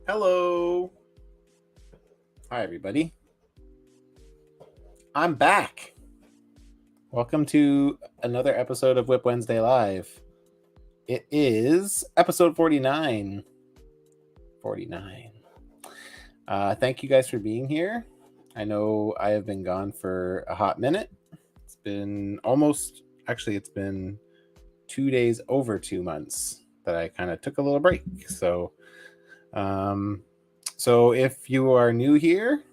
Hello. Hi, everybody. I'm back. Welcome to another episode of WIP Wednesday Live. It is episode 49. 49. Thank you guys for being here. I know I have been gone for a hot minute. It's been it's been 2 days, over 2 months that I kind of took a little break. So if you are new here,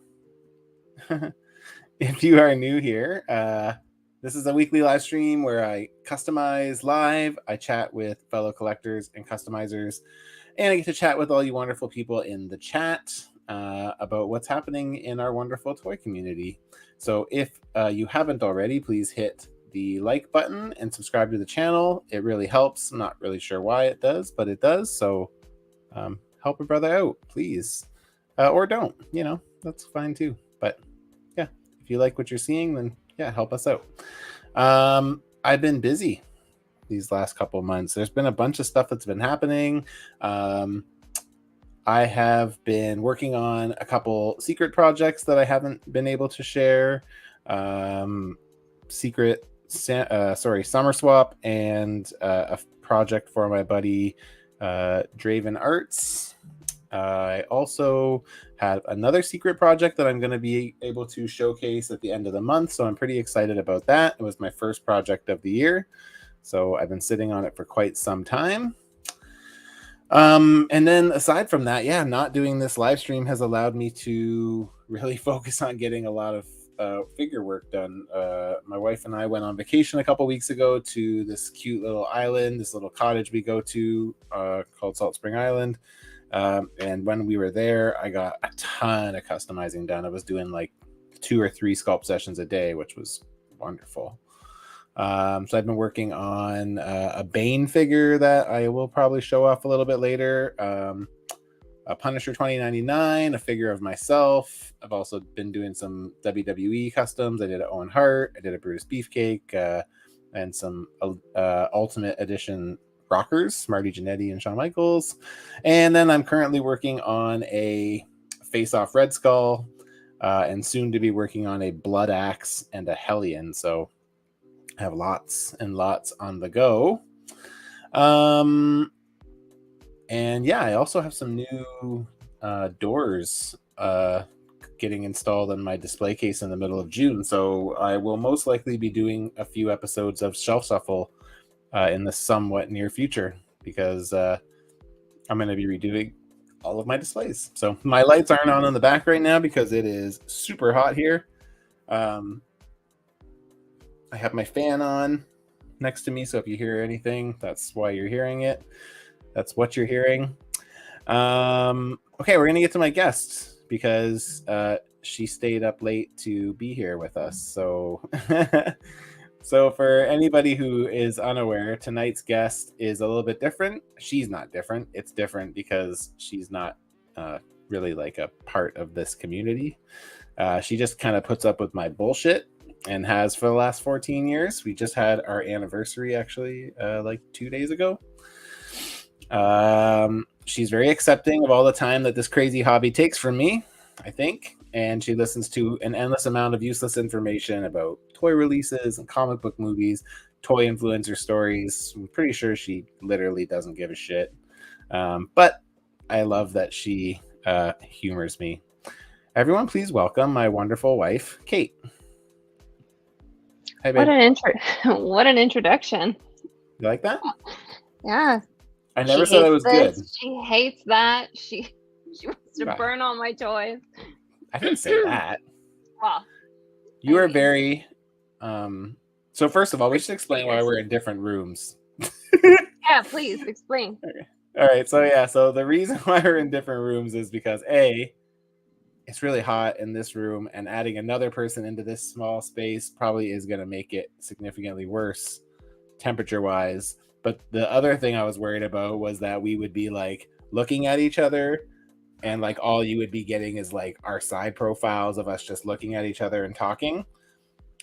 this is a weekly live stream where I customize live. I chat with fellow collectors and customizers, and I get to chat with all you wonderful people in the chat about what's happening in our wonderful toy community. So if you haven't already, please hit the like button and subscribe to the channel. It really helps. I'm not really sure why it does, but it does. So help a brother out, please. Or don't, that's fine too. But yeah, if you like what you're seeing, then yeah, help us out. I've been busy these last couple of months. There's been a bunch of stuff that's been happening. I have been working on a couple secret projects that I haven't been able to share. Summer Swap, and a project for my buddy Draven Arts. I also have another secret project that I'm going to be able to showcase at the end of the month, so I'm pretty excited about that. It was my first project of the year, so I've been sitting on it for quite some time. And then aside from that, not doing this live stream has allowed me to really focus on getting a lot of figure work done. My wife and I went on vacation a couple weeks ago to this cute little island, this little cottage we go to called Salt Spring Island. And when we were there, I got a ton of customizing done. I was doing like 2 or 3 sculpt sessions a day, which was wonderful. So I've been working on a Bane figure that I will probably show off a little bit later. A Punisher 2099, a figure of myself. I've also been doing some WWE customs. I did an Owen Hart, I did a Brutus Beefcake, and some Ultimate Edition rockers, Marty Jannetty and Shawn Michaels. And then I'm currently working on a face-off Red Skull, and soon to be working on a Blood Axe and a Hellion. So I have lots and lots on the go. And yeah, I also have some new doors getting installed in my display case in the middle of June. So I will most likely be doing a few episodes of Shelf Shuffle in the somewhat near future, because I'm going to be redoing all of my displays. So my lights aren't on in the back right now because it is super hot here. I have my fan on next to me, so if you hear anything, that's why you're hearing it. That's what you're hearing. Okay, we're going to get to my guest because she stayed up late to be here with us. So So for anybody who is unaware, tonight's guest is a little bit different. She's not different. It's different because she's not really like a part of this community. She just kind of puts up with my bullshit and has for the last 14 years. We just had our anniversary actually like 2 days ago. She's very accepting of all the time that this crazy hobby takes from me, I think. And she listens to an endless amount of useless information about toy releases and comic book movies, toy influencer stories. I'm pretty sure she literally doesn't give a shit. But I love that she humors me. Everyone, please welcome my wonderful wife, Kate. Hi, babe. What an introduction. You like that? Yeah. I never said I was good. She hates that. She wants to burn all my toys. I didn't say that. Well, you are very so first of all, we should explain why we're in different rooms. Yeah, please explain. Okay. All right, so the reason why we're in different rooms is because it's really hot in this room, and adding another person into this small space probably is going to make it significantly worse temperature wise. But the other thing I was worried about was that we would be like looking at each other, and like all you would be getting is like our side profiles of us just looking at each other and talking.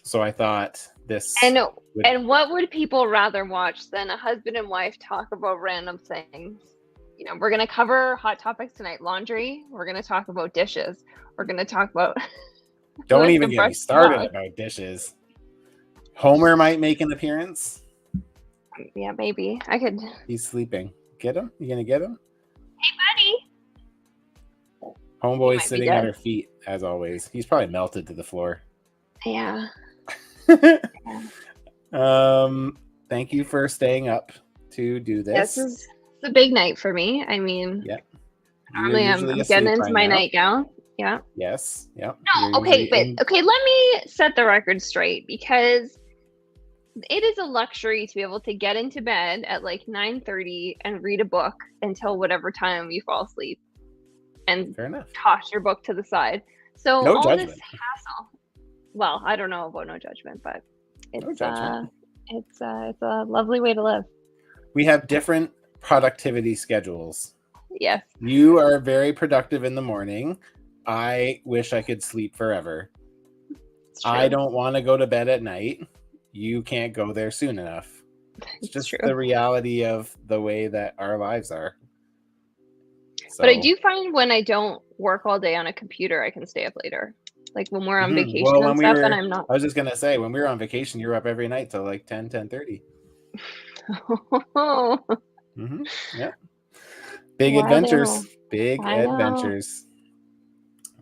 So I thought this. And what would people rather watch than a husband and wife talk about random things? we're gonna cover hot topics tonight. Laundry. We're gonna talk about dishes. We're gonna talk about. Don't even get me started about dishes. Homer might make an appearance. Yeah, maybe I could. He's sleeping. Get him? You gonna get him? Hey, buddy. Homeboy's sitting at her feet as always. He's probably melted to the floor. Yeah. Thank you for staying up to do this. This is a big night for me. I mean, yeah. Normally I'm getting into my nightgown. Yeah. Yes. Yep. No, okay, but okay, let me set the record straight, because it is a luxury to be able to get into bed at like 9:30 and read a book until whatever time you fall asleep, and toss your book to the side. So no all judgment. this hassle. Well, I don't know about no judgment, but it's it's a lovely way to live. We have different productivity schedules. Yes. You are very productive in the morning. I wish I could sleep forever. I don't want to go to bed at night. You can't go there soon enough. It's just the reality of the way that our lives are. So, but I do find when I don't work all day on a computer, I can stay up later. Like when we're on vacation and stuff, and I'm not. I was just going to say, when we were on vacation, you were up every night till like 10:30. Yeah. Big adventures. Big adventures.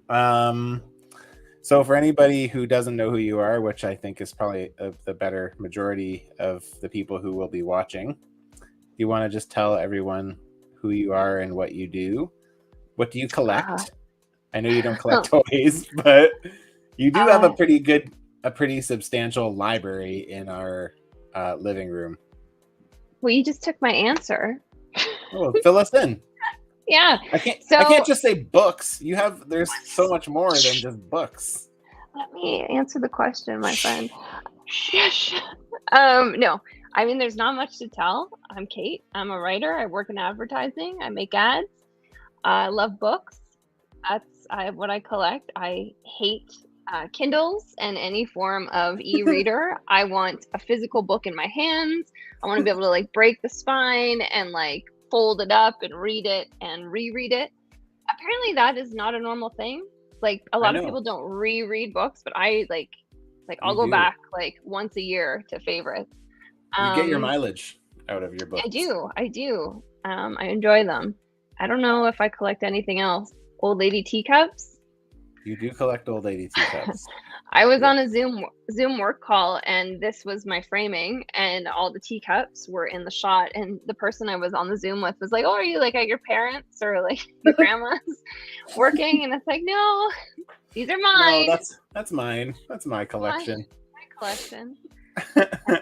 So for anybody who doesn't know who you are, which I think is probably the better majority of the people who will be watching, you want to just tell everyone who you are and what you do. What do you collect? I know you don't collect toys, but you do have a pretty substantial library in our living room. Well, you just took my answer. Oh, fill us in. Yeah. I can't just say books. There's so much more than just books. Let me answer the question, my friend. No. I mean, there's not much to tell. I'm Kate. I'm a writer. I work in advertising. I make ads. I love books. That's what I collect. I hate Kindles and any form of e-reader. I want a physical book in my hands. I want to be able to like break the spine and like fold it up and read it and reread it. Apparently that is not a normal thing. Like a lot of people don't reread books, but I like I'll go back like once a year to favorites. You get your mileage out of your books. I do. I enjoy them. I don't know if I collect anything else. Old lady teacups. You do collect old lady teacups. I was on a Zoom work call, and this was my framing, and all the teacups were in the shot, and the person I was on the Zoom with was like, "Oh, are you like at your parents' or like your grandma's working?" And it's like, "No, these are mine." No, that's mine. That's my collection. My collection.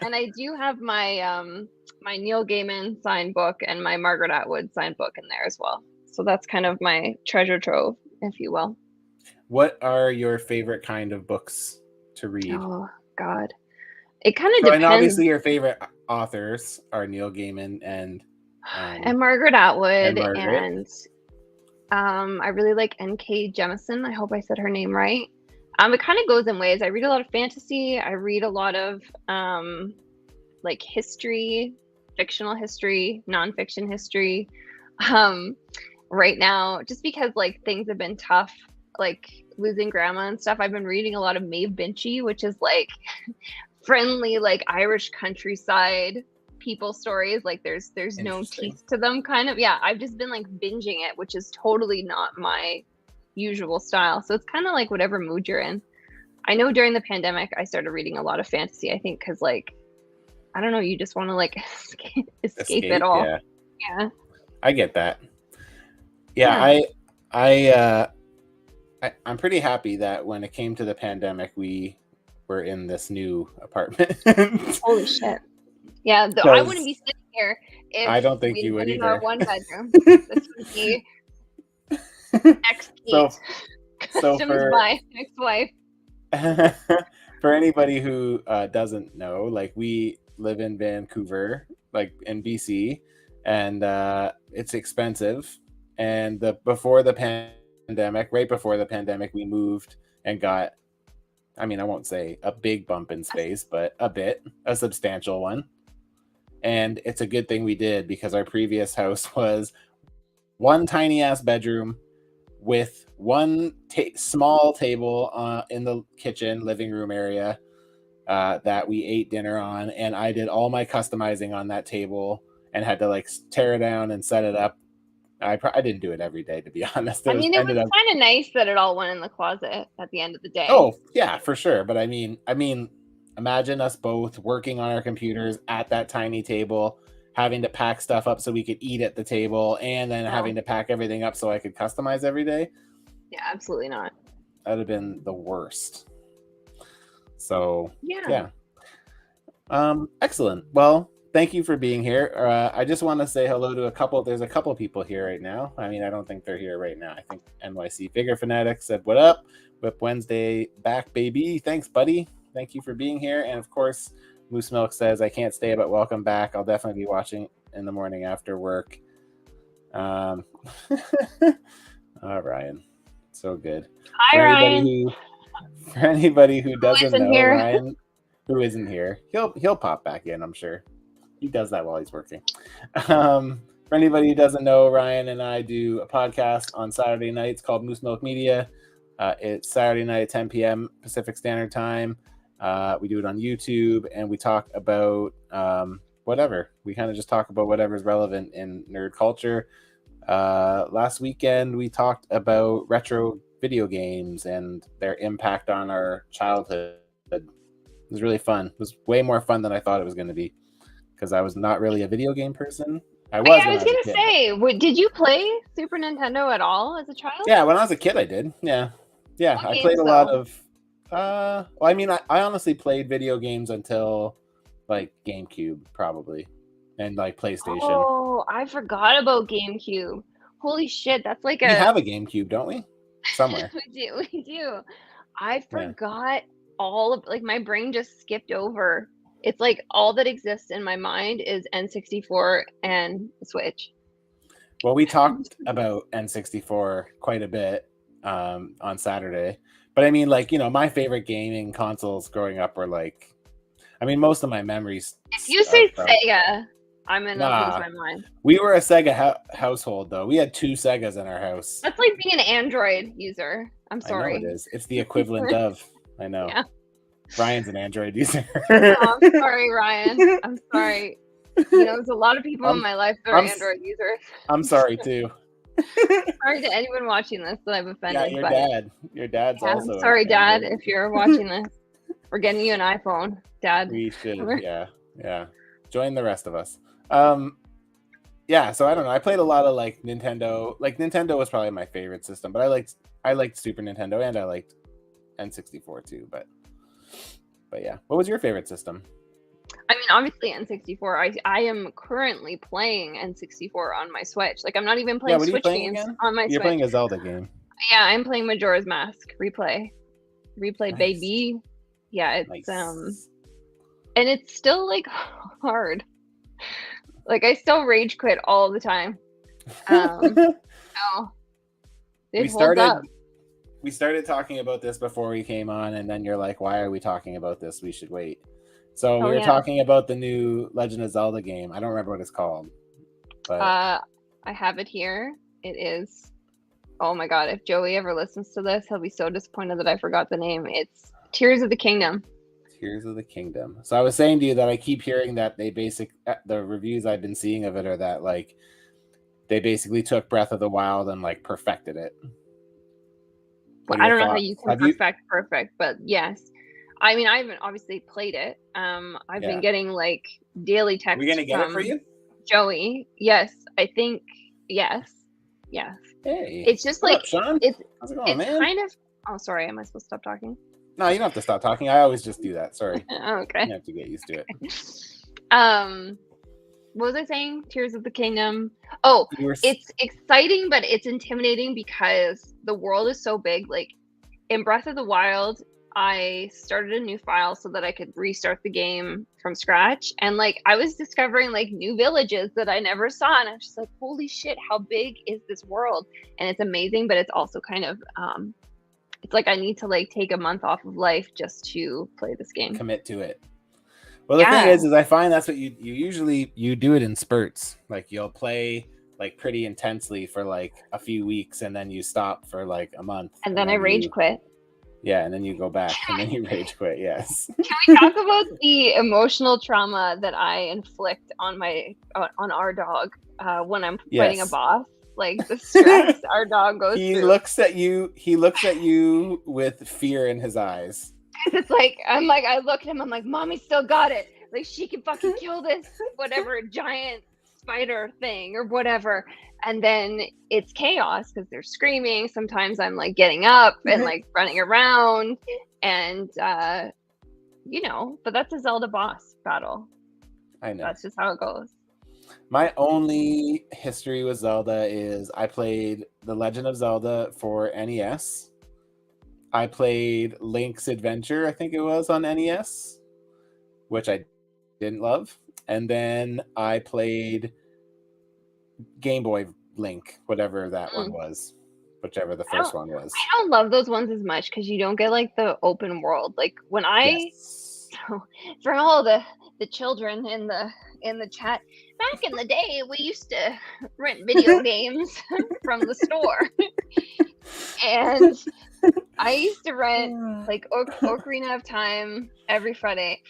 And I do have my my Neil Gaiman signed book and my Margaret Atwood signed book in there as well. So that's kind of my treasure trove, if you will. What are your favorite kind of books to read? Oh God, it kind of depends. And obviously, your favorite authors are Neil Gaiman and Margaret Atwood, and I really like N.K. Jemisin. I hope I said her name right. It kind of goes in ways. I read a lot of fantasy. I read a lot of like history, fictional history, nonfiction history. Right now, just because like things have been tough, like losing grandma and stuff, I've been reading a lot of Maeve Binchy, which is like friendly, like Irish countryside people stories. Like there's no teeth to them, kind of. Yeah, I've just been like binging it, which is totally not my usual style. So it's kind of like whatever mood you're in. I know during the pandemic, I started reading a lot of fantasy. I think because like, I don't know, you just want to like escape it all. Yeah. I get that. Yeah. I'm pretty happy that when it came to the pandemic, we were in this new apartment. Holy shit. Yeah, I wouldn't be sitting here if I don't think you would either. In our one bedroom. This would be ex-Kate. So for my ex-wife. For anybody who doesn't know, like we live in Vancouver, like in BC, and it's expensive. And right before the pandemic, we moved and got, I mean, I won't say a big bump in space, but a substantial one. And it's a good thing we did, because our previous house was one tiny ass bedroom with one small table in the kitchen living room area that we ate dinner on, and I did all my customizing on that table and had to like tear it down and set it up. I didn't do it every day, to be honest. I mean, it was kind of nice that it all went in the closet at the end of the day. Oh yeah, for sure. But I mean, imagine us both working on our computers at that tiny table, having to pack stuff up so we could eat at the table, and then having to pack everything up so I could customize every day. Yeah, absolutely not. That'd have been the worst. So yeah. Excellent. Well, thank you for being here. I just want to say hello to there's a couple people here right now. I mean, I don't think they're here right now. I think NYC Figure Fanatic said, "What up? WIP Wednesday back, baby." Thanks, buddy. Thank you for being here. And of course, Moose Milk says, "I can't stay, but welcome back. I'll definitely be watching in the morning after work." Oh, Ryan, so good. Hi, Ryan. For anybody who doesn't know, Ryan, who isn't here, he'll pop back in, I'm sure. He does that while he's working. For anybody who doesn't know, Ryan and I do a podcast on Saturday nights called Moose Milk Media. It's Saturday night at 10 p.m. Pacific Standard Time. We do it on YouTube, and we talk about whatever. We kind of just talk about whatever's relevant in nerd culture. Last weekend, we talked about retro video games and their impact on our childhood. It was really fun. It was way more fun than I thought it was going to be, because I was not really a video game person. I was going to say, did you play Super Nintendo at all as a child? Yeah, when I was a kid, I did. Yeah. I played a lot of. Well, I mean, I honestly played video games until like GameCube, probably, and like PlayStation. Oh, I forgot about GameCube. Holy shit, that's like we have a GameCube, don't we? Somewhere. we do. I forgot all of, like, my brain just skipped over. It's like all that exists in my mind is N64 and Switch. Well, we talked about N64 quite a bit on Saturday. But I mean, like, my favorite gaming consoles growing up were like, I mean, most of my memories. If you say Sega, I'm going to lose my mind. We were a Sega household, though. We had 2 Segas in our house. That's like being an Android user. I'm sorry. I know it is. It's the equivalent of. I know. Yeah. Ryan's an Android user. Oh, I'm sorry, Ryan. I'm sorry. There's a lot of people in my life that are Android users. I'm sorry, too. Sorry to anyone watching this that I've offended. Yeah, your dad's also. I'm sorry, Dad, if you're watching this. We're getting you an iPhone, Dad. We should, yeah. Join the rest of us. Yeah, so I don't know. I played a lot of like Nintendo. Like Nintendo was probably my favorite system, but I liked Super Nintendo and I liked N64 too. But yeah, what was your favorite system? I mean, obviously N64. I am currently playing N64 on my Switch. Like, I'm not even playing Switch games on my Switch. You're playing a Zelda game. Yeah, I'm playing Majora's Mask replay, nice. Baby. Yeah, it's nice. And it's still like hard. Like, I still rage quit all the time. We started talking about this before we came on, and then you're like, "Why are we talking about this? We should wait." So we were talking about the new Legend of Zelda game. I don't remember what it's called. But I have it here. It is. Oh my god! If Joey ever listens to this, he'll be so disappointed that I forgot the name. It's Tears of the Kingdom. Tears of the Kingdom. So I was saying to you that I keep hearing that the reviews I've been seeing of it are that like they basically took Breath of the Wild and like perfected it. Well, I don't know how you can perfect, but yes. I mean, I haven't obviously played it. I've been getting like daily texts. We're gonna get it for you, Joey. Yes, I think yes. Hey, it's just What's like up, Sean? How's it going, man? Kind of. Oh, sorry. Am I supposed to stop talking? No, you don't have to stop talking. I always just do that. Sorry. Okay. You have to get used to it. What was I saying? Tears of the Kingdom. Oh, it's exciting, but it's intimidating because the world is so big. Like in Breath of the Wild, I started a new file so that I could restart the game from scratch. And like I was discovering like new villages that I never saw. And I was just like, holy shit, how big is this world? And it's amazing, but it's also kind of it's like I need to like take a month off of life just to play this game. Commit to it. Well, the thing is I find that's what you usually do it in spurts. Like you'll play like pretty intensely for like a few weeks, and then you stop for like a month, and then I rage quit. Yeah, and then you go back, and then you rage quit. Yes. Can we talk about the emotional trauma that I inflict on our dog when I'm fighting a boss? Like the stress our dog goes through. He looks at you with fear in his eyes. It's like I look at him, I'm like, Mommy still got it. Like she can fucking kill this whatever giant spider thing or whatever. And then it's chaos because they're screaming. Sometimes I'm like getting up and like running around and you know, but that's a Zelda boss battle. I know. That's just how it goes. My only history with Zelda is I played The Legend of Zelda for NES. I played Link's Adventure, I think it was, on NES, which I didn't love. And then I played Game Boy Link, whatever that one was, whichever the first one was. I don't love those ones as much because you don't get like the open world. Like when so for all the children in the chat, back in the day we used to rent video games from the store. And I used to rent like Ocarina of Time every Friday.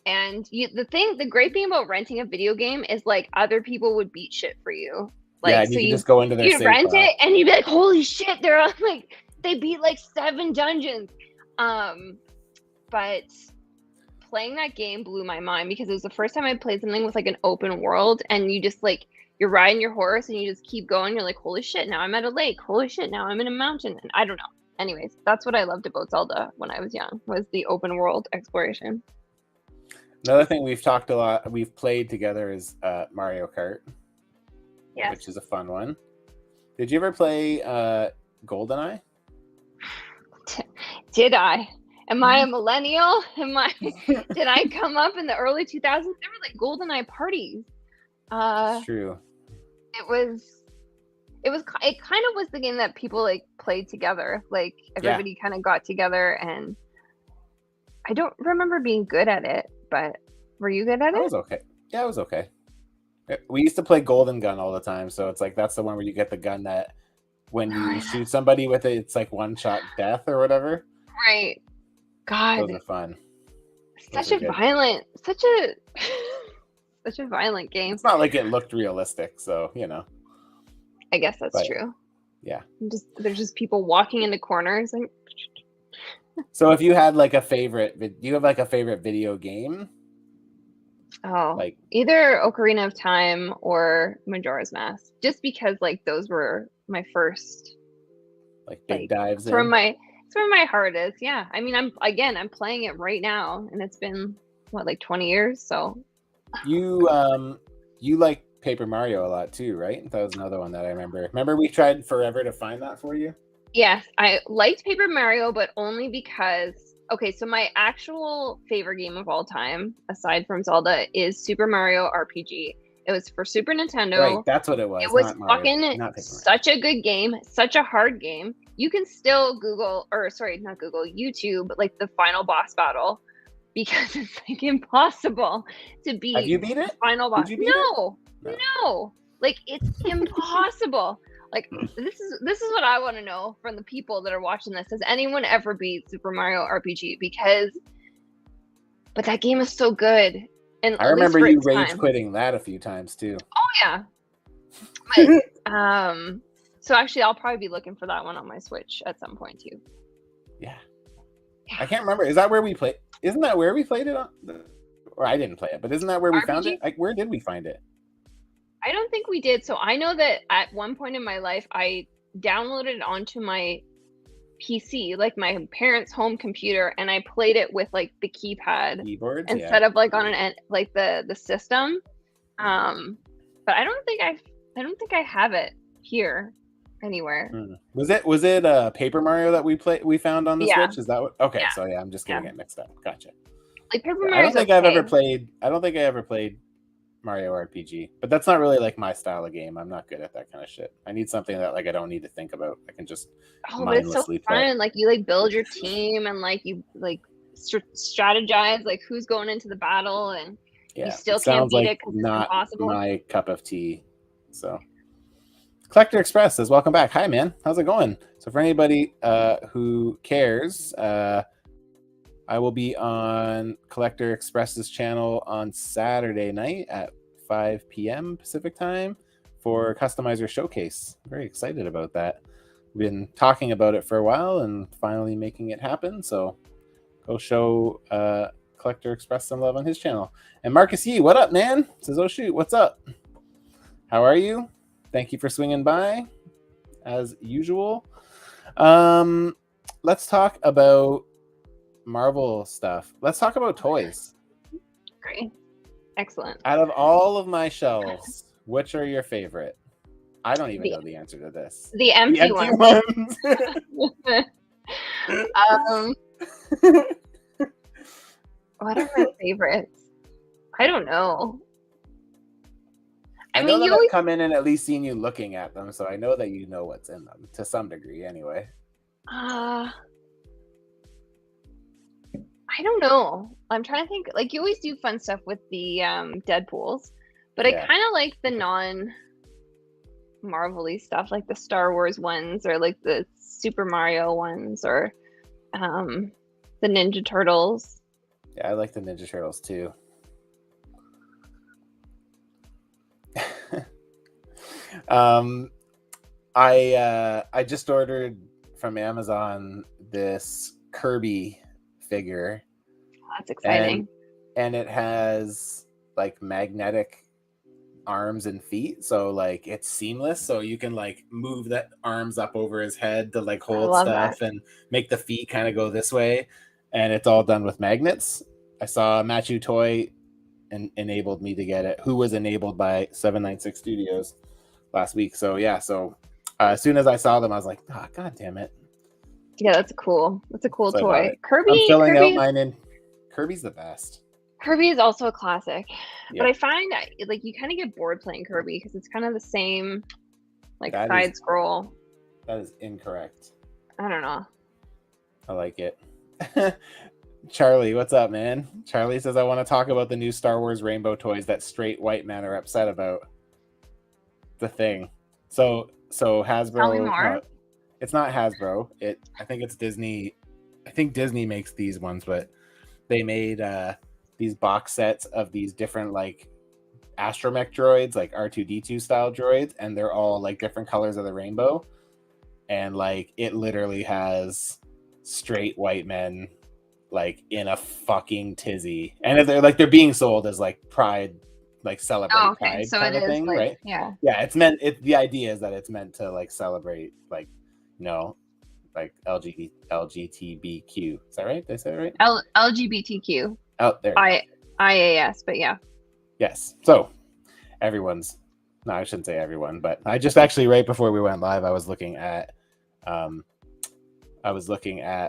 And the great thing about renting a video game is like other people would beat shit for you. Like, yeah, so you just go into their you rent it and you'd be like, holy shit, they're on like they beat like 7 dungeons. But playing that game blew my mind because it was the first time I played something with like an open world, and you just like you're riding your horse and you just keep going. You're like, holy shit, now I'm at a lake. Holy shit, now I'm in a mountain. And I don't know. Anyways, that's what I loved about Zelda when I was young, was the open world exploration. Another thing we've played together is Mario Kart. Yes. Which is a fun one. Did you ever play GoldenEye? Did I? Am I a millennial? Did I come up in the early 2000s? There were like GoldenEye parties. It's true. It kind of was the game that people like played together. Like everybody kind of got together, and I don't remember being good at it, but were you good at it? I was okay. Yeah, I was okay. We used to play Golden Gun all the time, so it's like that's the one where you get the gun that when you shoot somebody with it, it's like one shot death or whatever. Right. God. Those are fun. Such a violent game. It's not like it looked realistic, so you know. I guess that's true. Yeah. There's just people walking into corners. And... So if you had like a favorite, do you have like a favorite video game? Oh, like either Ocarina of Time or Majora's Mask, just because like those were my first like big dives. It's where my heart is. Yeah, I mean, I'm playing it right now, and it's been what, like 20 years. So you like Paper Mario a lot too, right? That was another one that I remember. Remember we tried forever to find that for you? Yes, I liked Paper Mario, but only because okay, so my actual favorite game of all time, aside from Zelda, is Super Mario RPG. It was for Super Nintendo. Right, that's what it was. It was such a good game, such a hard game. You can still YouTube, like the final boss battle, because it's like impossible to beat. Have you beat it? Final boss. No. Like it's impossible. Like this is what I want to know from the people that are watching this. Has anyone ever beat Super Mario RPG? But that game is so good. And I remember you rage quitting that a few times too. Oh yeah. But so actually I'll probably be looking for that one on my Switch at some point too. Yeah. I can't remember. Is that where we played? Isn't that where we played it on? Or I didn't play it, but isn't that where we found it? Like, where did we find it? I don't think we did. So I know that at one point in my life, I downloaded it onto my PC, like my parents' home computer, and I played it with like the keyboard instead of like on like the system. But I don't think I have it here anywhere. Was it Paper Mario that we found on the Switch? Is that what? Okay, so I'm just getting it mixed up. Gotcha. Like Paper Mario. I don't think I ever played Mario RPG, but that's not really like my style of game. I'm not good at that kind of shit. I need something that like I don't need to think about. I can just but it's so fun. Play. Like you like build your team and like you like strategize like who's going into the battle, and you still can't beat it because it's impossible. My cup of tea. So Collector Express says, welcome back. Hi, man. How's it going? So for anybody who cares, I will be on Collector Express's channel on Saturday night at 5 p.m. Pacific time for Customizer Showcase. I'm very excited about that. We've been talking about it for a while and finally making it happen. So go show Collector Express some love on his channel. And Marcus Yee, what up, man? Says, oh shoot, what's up? How are you? Thank you for swinging by, as usual. Let's talk about Marvel stuff. Let's talk about toys. Great. Excellent. Out of all of my shelves, which are your favorite? I don't even know the answer to this. The empty ones. What are my favorites? I don't know. I mean, know that I've come in and at least seen you looking at them, so I know that you know what's in them to some degree, anyway. I don't know. I'm trying to think. Like, you always do fun stuff with the Deadpools, but I kind of like the non-Marvel-y stuff, like the Star Wars ones, or like the Super Mario ones, or the Ninja Turtles. Yeah, I like the Ninja Turtles too. I just ordered from Amazon this Kirby figure. That's exciting. And it has like magnetic arms and feet, so like it's seamless, so you can like move the arms up over his head to like hold stuff and make the feet kind of go this way, and it's all done with magnets. I saw a Matchu toy and enabled me to get it, who was enabled by 796 Studios last week. So yeah, so as soon as I saw them, I was like, oh, god damn it. Yeah, that's a cool toy. Kirby, I'm filling out mine in. Kirby's the best. Kirby is also a classic, but I find like you kind of get bored playing Kirby because it's kind of the same, like side scroll. That is incorrect. I don't know. I like it. Charlie, what's up, man? Charlie says, I want to talk about the new Star Wars rainbow toys that straight white men are upset about. The thing. So Hasbro. Tell me more. No, it's not Hasbro. I think it's Disney. I think Disney makes these ones, but they made these box sets of these different like astromech droids, like R2-D2 style droids, and they're all like different colors of the rainbow. And like it literally has straight white men like in a fucking tizzy, and they're being sold as like pride, like celebrate pride so kind of thing, like, right? Yeah, it's meant. The idea is that it's meant to like celebrate, like, you know, like LGBTQ. Is that right? Did I say it right? LGBTQ. Oh, there. IAS, but yeah. Yes. So everyone's. No, I shouldn't say everyone, but I just actually right before we went live, I was looking at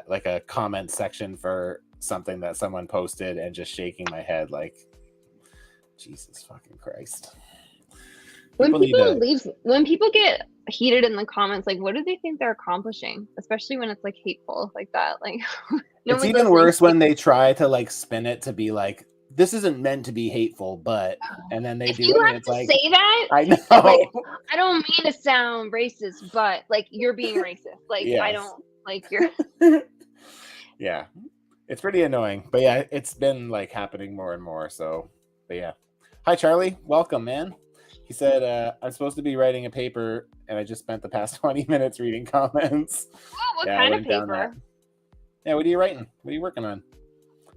like a comment section for something that someone posted and just shaking my head like, Jesus fucking Christ. When people get heated in the comments, like, what do they think they're accomplishing? Especially when it's like hateful like that. Like, it's even worse when they try to like spin it to be like, this isn't meant to be hateful, but, and then they do it, and it's like, say that, I know. Like, I don't mean to sound racist, but like you're being racist. Like, yes. I don't like you're. Yeah, it's pretty annoying, but yeah, it's been like happening more and more. So, but yeah. Hi, Charlie. Welcome, man. He said, I'm supposed to be writing a paper, and I just spent the past 20 minutes reading comments. Oh, what kind of paper? Yeah, what are you writing? What are you working on?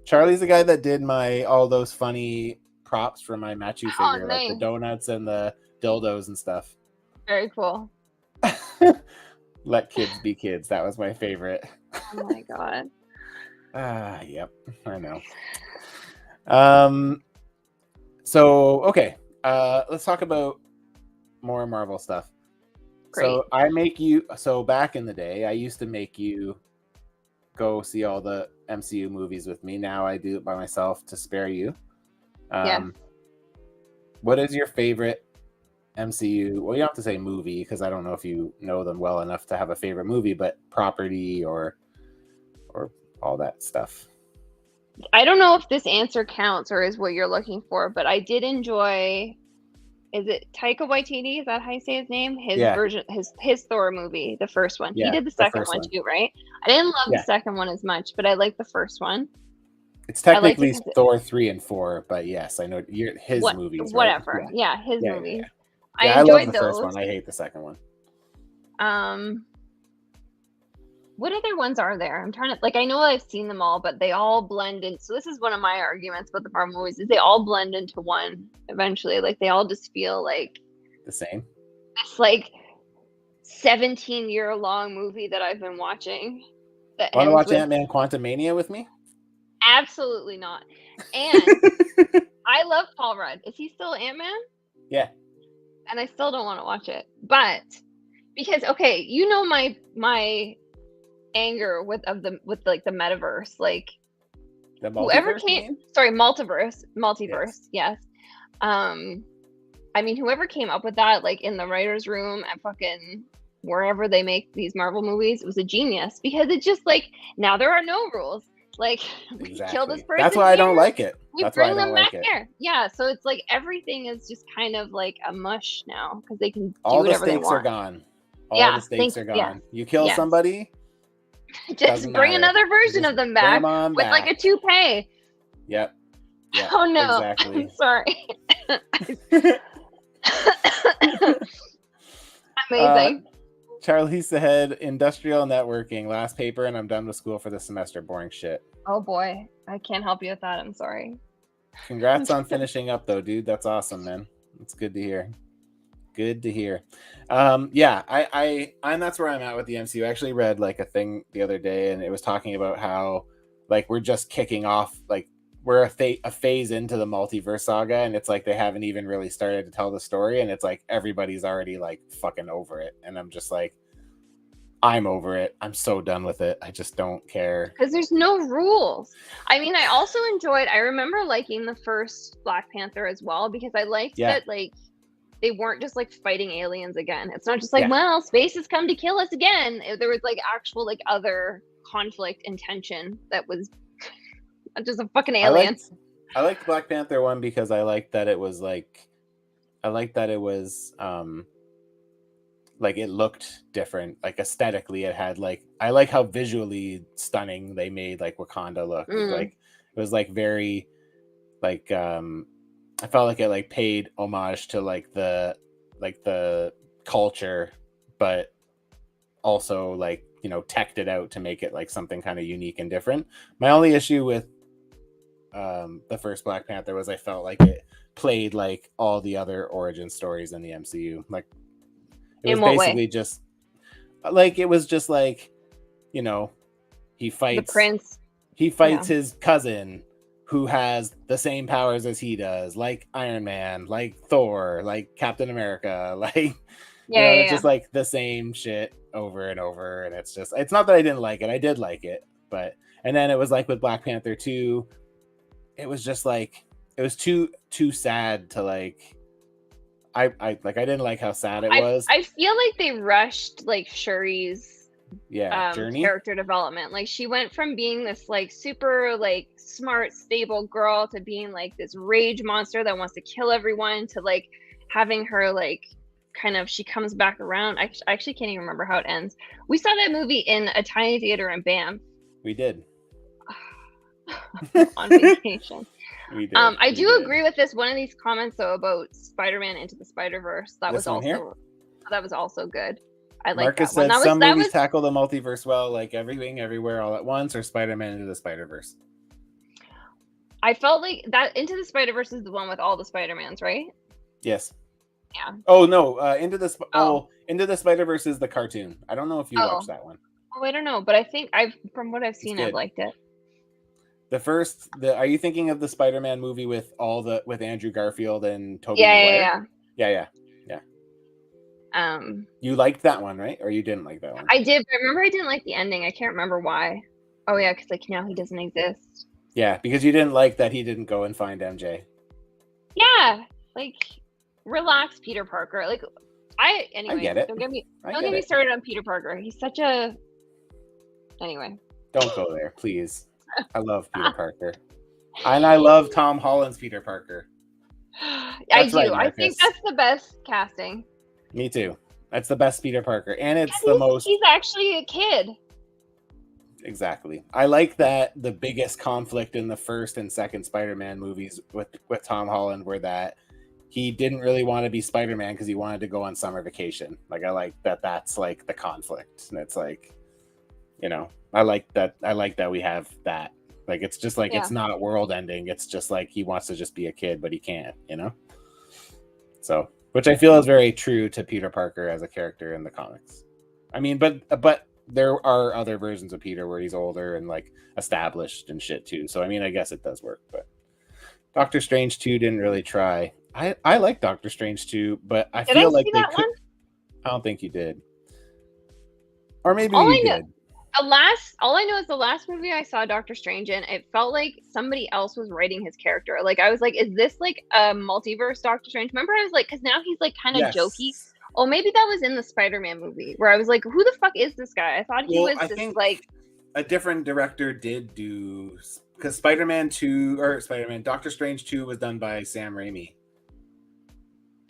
Charlie's the guy that did all those funny props for my Matchu figure, like the donuts and the dildos and stuff. Very cool. Let kids be kids. That was my favorite. Oh my god. Yep, I know. So okay, let's talk about more Marvel stuff. Great. So back in the day, I used to make you go see all the MCU movies with me. Now I do it by myself to spare you. What is your favorite MCU? Well, you don't have to say movie because I don't know if you know them well enough to have a favorite movie, but property or all that stuff. I don't know if this answer counts or is what you're looking for, but I did enjoy is it Taika Waititi? Is that how you say his name? His Yeah. version, his Thor movie, the first one. He Yeah, did the the second first one one. too, right? I didn't love the Yeah. second one as much, but I liked the first one. It's I liked it technically because Thor 3 and 4, but yes, I know his movies, right? whatever. Yeah, his Yeah, yeah, movies. yeah. I Yeah, I love enjoyed the first one. those. I hate the second one. What other ones are there? I'm trying to, like, I know I've seen them all, but they all blend in. So this is one of my arguments about the Marvel movies, is they all blend into one eventually. Like, they all just feel like The same. this, like, 17-year-long movie that I've been watching that Want to ends watch with Ant-Man Quantumania with me? absolutely not. And I love Paul Rudd. Is he still Ant-Man? Yeah. And I still don't want to watch it. But because, okay, you know my anger with like the metaverse, like The whoever multiverse, you came, mean? sorry, multiverse, Yes. yes. I mean, whoever came up with that, like in the writer's room at fucking wherever they make these Marvel movies, was a genius, because it's just like, now there are no rules. Like, we kill this Exactly. That's person why I here, don't like it. we That's why I bring don't them like back it. here. Yeah, so it's like everything is just kind of like a mush now because they can do All the whatever they stakes are want. gone. All Yeah, the stakes are yes, gone. You kill yes. somebody, Just doesn't bring matter. another version Just of them bring back them on with like back. a toupee. Yep. Yeah. Oh no, Exactly. I'm sorry. Amazing. Charlie said, industrial networking, last paper, and I'm done with school for the semester. Boring shit. Oh boy, I can't help you with that. I'm sorry. Congrats on finishing up, though, dude. That's awesome, man. It's good to hear. Good to hear. Yeah, and that's where I'm at with the MCU. I actually read like a thing the other day, and it was talking about how like we're just kicking off, like we're a phase into the multiverse saga, and it's like they haven't even really started to tell the story, and it's like everybody's already like fucking over it, and I'm just like, I'm over it. I'm so done with it. I just don't care. Because there's no rules. I mean, I remember liking the first Black Panther as well, because I liked that, like, they weren't just like fighting aliens again. It's not just like, well, space has come to kill us again. There was like actual like other conflict and tension that was just a fucking alien. I liked Black Panther 1 because I liked that it was like, like it looked different, like aesthetically it had like, I like how visually stunning they made like Wakanda look. Like it was like very like I felt like it like paid homage to like the culture, but also like, you know, teched it out to make it like something kind of unique and different. My only issue with the first Black Panther was I felt like it played like all the other origin stories in the MCU. Like it was basically just like, it was just like, you know, he fights his cousin who has the same powers as he does, like Iron Man, like Thor, like Captain America, like it's just like the same shit over and over. And it's just, it's not that I didn't like it, I did like it, but, and then it was like with Black Panther 2, it was just like, it was too sad to like, I didn't like how sad it was. I feel like they rushed like Shuri's journey, character development. Like she went from being this like super like smart, stable girl to being like this rage monster that wants to kill everyone, to like having her like kind of, she comes back around. I actually can't even remember how it ends. We saw that movie in a tiny theater in Banff. We did. On vacation. We did. I do agree with this. One of these comments though about Spider-Man Into the Spider-Verse. That was also good. I like Marcus that one. said some movies tackle the multiverse well, like Everything Everywhere All at Once or Spider-Man Into the Spider-Verse. I felt like that Into the Spider-Verse is the one with all the Spider-Mans, right? Yes. Yeah. Oh no, Into the Spider-Verse is the cartoon. I don't know if you watched that one. Oh, I don't know, but I think from what I've seen, I've liked it. Are you thinking of the Spider-Man movie with Andrew Garfield and Tobey Maguire? Yeah. You liked that one, right? Or you didn't like that one? I did, but I remember I didn't like the ending. I can't remember why. Oh yeah, because like now he doesn't exist. Yeah, because you didn't like that he didn't go and find MJ. Yeah, like relax, Peter Parker. Like I get it. Don't get me started on Peter Parker. He's such a. Anyway. Don't go there, please. I love Peter Parker. And I love Tom Holland's Peter Parker. That's I do. right, I think Marcus. that's the best casting. Me too. That's the best Peter Parker, and it's the most. He's actually a kid. Exactly. I like that the biggest conflict in the first and second Spider-Man movies with Tom Holland were that he didn't really want to be Spider-Man because he wanted to go on summer vacation. Like, I like that that's like the conflict. And it's like, you know, I like that we have that. Like, it's just like, it's not world ending. It's just like he wants to just be a kid, but he can't, you know? So, which I feel is very true to Peter Parker as a character in the comics. I mean, but there are other versions of Peter where he's older and like established and shit too. So I mean, I guess it does work. But Doctor Strange 2 didn't really try. I like Doctor Strange 2, but I feel like they could. I don't think you did, or maybe you did. All I know is the last movie I saw Doctor Strange in, it felt like somebody else was writing his character. Like, I was like, is this like a multiverse Doctor Strange? Remember, I was like, because now he's like kind of jokey. Oh, maybe that was in the Spider-Man movie where I was like, who the fuck is this guy? I thought he was just like a different director did do, because Doctor Strange 2 was done by Sam Raimi.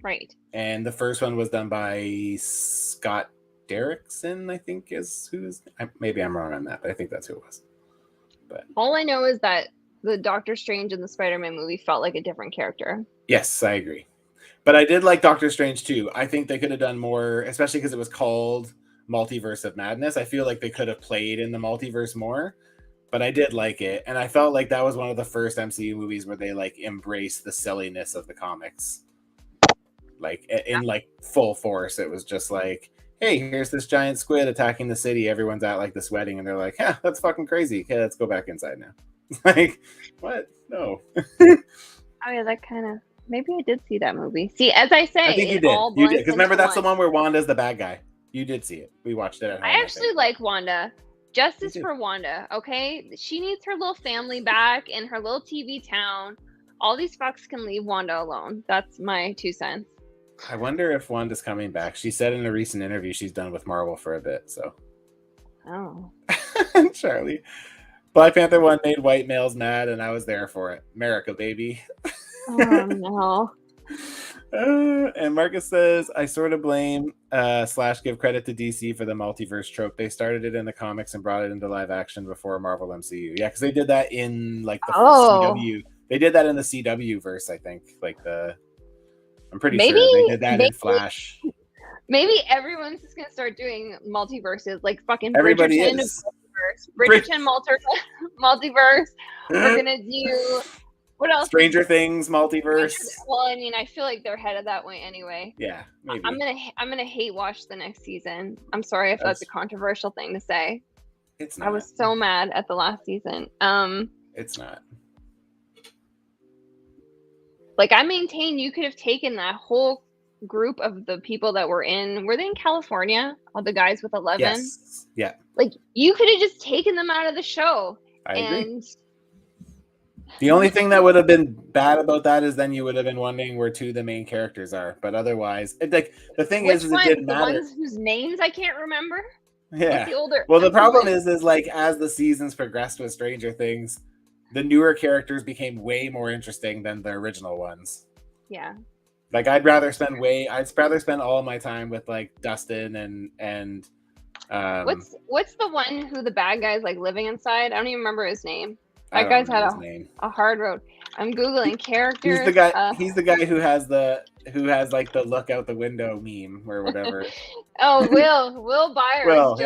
Right. And the first one was done by Scott Derrickson, I think maybe I'm wrong on that, but I think that's who it was. But all I know is that the Doctor Strange in the Spider-Man movie felt like a different character. Yes, I agree. But I did like Doctor Strange 2. I think they could have done more, especially because it was called Multiverse of Madness. I feel like they could have played in the multiverse more, but I did like it. And I felt like that was one of the first MCU movies where they like embraced the silliness of the comics. Like in like full force. It was just like, hey, here's this giant squid attacking the city. Everyone's at like this wedding and they're like, yeah, that's fucking crazy. Okay, let's go back inside now. Like, what? No. Oh yeah, that kind of, maybe I did see that movie. See, as I say, I think you did. You did, because remember that's the one where Wanda's the bad guy. You did see it. We watched it at home. I actually like Wanda. Justice for Wanda, okay? She needs her little family back in her little TV town. All these fucks can leave Wanda alone. That's my 2 cents. I wonder if Wanda's coming back. She said in a recent interview she's done with Marvel for a bit, so. Oh. Charlie. Black Panther 1 made white males mad, and I was there for it. America, baby. Oh, no. And Marcus says, I sort of blame / give credit to DC for the multiverse trope. They started it in the comics and brought it into live action before Marvel MCU. Yeah, because they did that in like the CW. They did that in the CW verse, I think. I'm pretty sure they did that in Flash. Maybe everyone's just gonna start doing multiverses, like fucking everybody Bridgerton is. Bridgerton multiverse. We're gonna do what else? Stranger Things multiverse. Well, I mean, I feel like they're headed that way anyway. Yeah, maybe. I'm gonna hate watch the next season. I'm sorry if that's a controversial thing to say. It's not. I was so mad at the last season. It's not. Like, I maintain you could have taken that whole group of the people that were they in California? All the guys with 11? Yes. Yeah. Like, you could have just taken them out of the show. I agree. The only thing that would have been bad about that is then you would have been wondering where 2 of the main characters are. But otherwise, the thing is it didn't matter. The ones whose names I can't remember? Yeah. Like the older. Well, the problem is like as the seasons progressed with Stranger Things, the newer characters became way more interesting than the original ones. Yeah. Like I'd rather spend all my time with like Dustin and what's the one who the bad guy's like living inside? I don't even remember his name. That guy's had a hard road. I'm Googling characters. He's the guy who has like the look out the window meme or whatever. Oh, Will Byers. Will,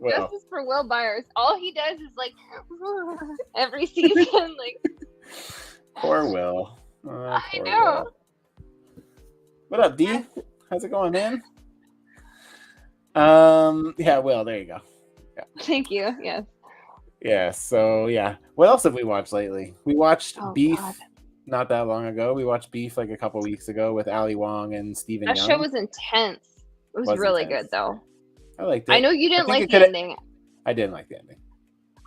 Justice for Will Byers. All he does is like every season, like. Poor Will. I know. Will. What up, D? How's it going, man? Yeah, Will. There you go. Yeah. Thank you. Yes. Yeah. So yeah, what else have we watched lately? We watched Beef. God. Not that long ago. We watched Beef like a couple weeks ago with Ali Wong and Stephen Young. That show was intense. It was really good, though. I liked it. I know you didn't like the ending. I didn't like the ending.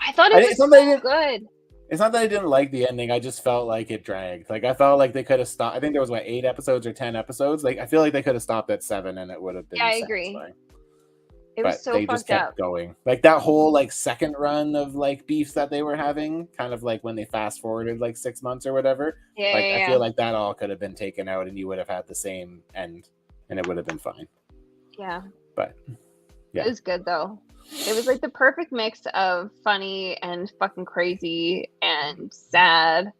I thought it was so good. It's not that I didn't like the ending. I just felt like it dragged. Like I felt like they could have stopped. I think there was 8 episodes or 10 episodes. Like I feel like they could have stopped at 7 and it would have been. Yeah, I agree. It was but so they just fucked up. kept going. Like that whole like second run of like beefs that they were having, kind of like when they fast forwarded like 6 months or whatever. Yeah, Like yeah, I yeah. feel like that all could have been taken out and you would have had the same end and it would have been fine. Yeah. But yeah. It was good though. It was like the perfect mix of funny and fucking crazy and sad.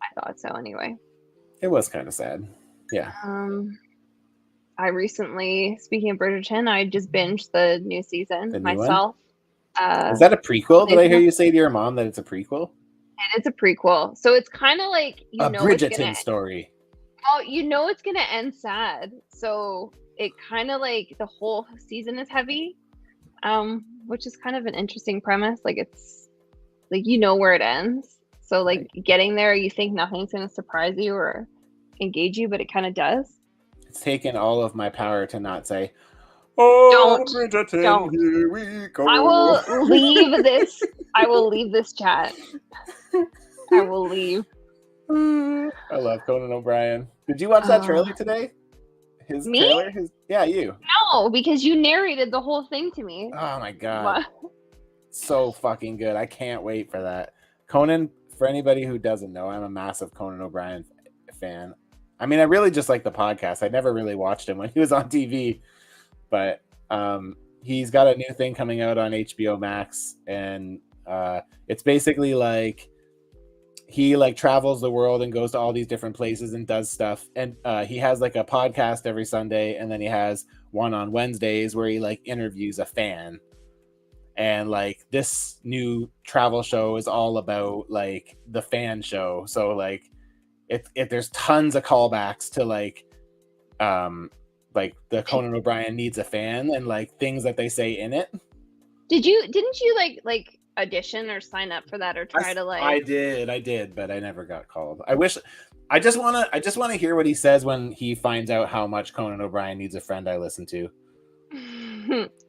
I thought so anyway. It was kind of sad. Yeah. I recently, speaking of Bridgerton, I just binged the new season The new one? myself. Is that a prequel? Did Days I hear ago. you say to your mom that it's a prequel? It's a prequel. So it's kind of like A Bridgerton story. well, it's gonna end sad. So it kind of like the whole season is heavy. Which is kind of an interesting premise. Like it's like where it ends. So like getting there, you think nothing's gonna surprise you or engage you, but it kind of does. It's taken all of my power to not say, "Oh, Bridgerton, Don't. here we go." I will leave this. I will leave this chat. I will leave. I love Conan O'Brien. Did you watch that trailer today? His me? trailer? Yeah, you. No, because you narrated the whole thing to me. Oh my god. What? So fucking good. I can't wait for that. Conan, for anybody who doesn't know, I'm a massive Conan O'Brien fan. I mean, I really just like the podcast. I never really watched him when he was on TV, but he's got a new thing coming out on HBO Max, and it's basically like he like travels the world and goes to all these different places and does stuff. And he has like a podcast every Sunday, and then he has one on Wednesdays where he like interviews a fan. And like this new travel show is all about like the fan show. So like it there's tons of callbacks to like the Conan O'Brien needs a fan and like things that they say in it. Didn't you like audition or sign up for that or try to like I did, but I never got called. I just want to hear what he says when he finds out how much Conan O'Brien needs a friend I listen to.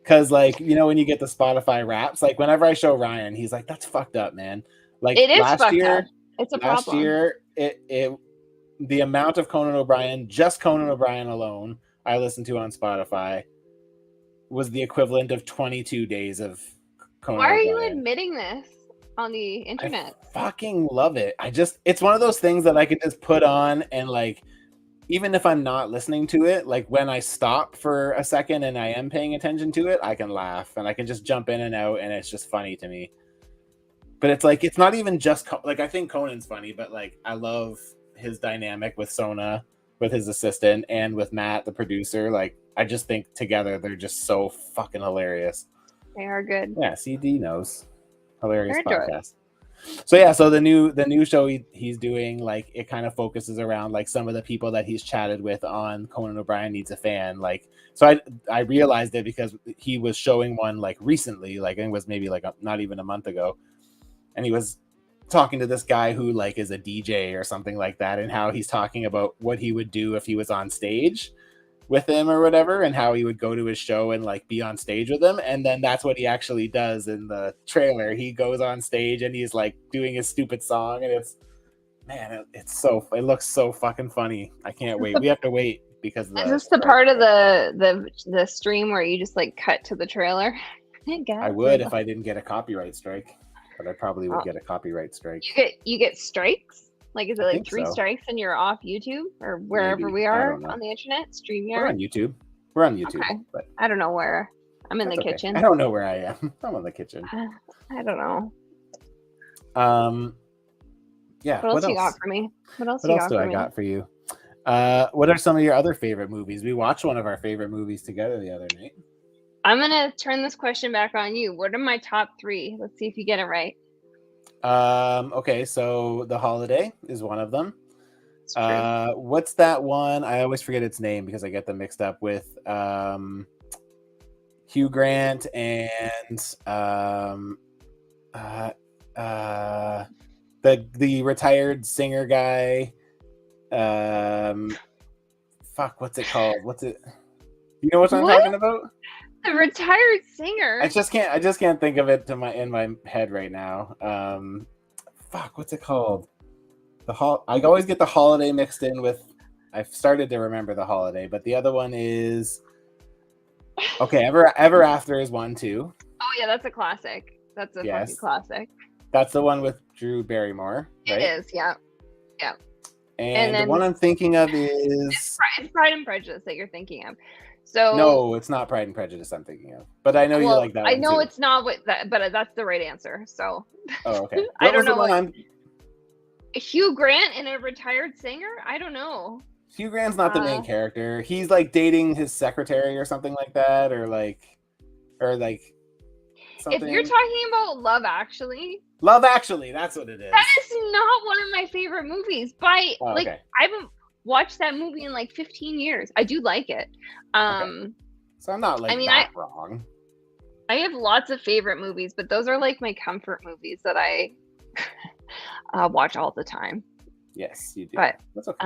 Cause like, when you get the Spotify raps, like whenever I show Ryan, he's like, that's fucked up, man. Like it is last year, up. It's a last problem. year, the amount of Conan O'Brien, just Conan O'Brien alone, I listened to on Spotify was the equivalent of 22 days of Conan Why are O'Brien. you admitting this on the internet? I fucking love it. It's one of those things that I could just put on and like, even if I'm not listening to it, like when I stop for a second and I am paying attention to it, I can laugh and I can just jump in and out and it's just funny to me. But it's like, it's not even just like, I think Conan's funny, but like, I love his dynamic with Sona, with his assistant, and with Matt, the producer. Like, I just think together they're just so fucking hilarious. They are good. Yeah, CD knows. Hilarious podcast. So yeah, so the new show he's doing, like it kind of focuses around like some of the people that he's chatted with on Conan O'Brien Needs a Fan. Like, so I realized it because he was showing one like recently, like it was maybe like not even a month ago, and he was talking to this guy who like is a DJ or something like that, and how he's talking about what he would do if he was on stage with him or whatever, and how he would go to his show and like be on stage with him. And then that's what he actually does in the trailer. He goes on stage and he's like doing his stupid song, and it looks so fucking funny. I can't wait. We have to wait because is this the part of the stream where you just like cut to the trailer? I would if I didn't get a copyright strike, but I probably would get a copyright strike. You get strikes? Like, is it like 3 strikes and you're off YouTube or wherever Maybe. we are on the internet? StreamYard? We're on YouTube. Okay. But I don't know where. I'm in the kitchen. I don't know where I am. I'm in the kitchen. I don't know. Yeah. What else you got for me? What else do I got for you? What are some of your other favorite movies? We watched one of our favorite movies together the other night. I'm going to turn this question back on you. What are my top 3? Let's see if you get it right. Okay, so The Holiday is one of them. What's that one? I always forget its name because I get them mixed up with Hugh Grant and the retired singer guy. What's it called? You know what I'm talking about? The retired singer. I just can't think of it in my head right now. What's it called? I always get The Holiday mixed in with. I've started to remember The Holiday, but the other one is Okay, Ever After is one too. Oh yeah, that's a classic. That's a fucking Yes. classic. That's the one with Drew Barrymore, right? It is, yeah. Yeah. And the then one I'm thinking of it's is Pride and Prejudice that you're thinking of. So, no, it's not Pride and Prejudice I'm thinking of. But I know you well, like that I one know too. it's not what that, but that's the right answer. So, Oh, okay. I What don't was the know one what I'm Hugh Grant and a retired singer? I don't know. Hugh Grant's not the main character. He's like dating his secretary or something like that, or like If you're something. talking about Love Actually, Love Actually, that's what it that is. is not one of my favorite movies. By Oh, like, okay. I haven't watched that movie in like 15 years. I do like it. Okay. So I'm not like I mean, that wrong. I have lots of favorite movies, but those are like my comfort movies that I watch all the time. Yes, you do. But that's okay.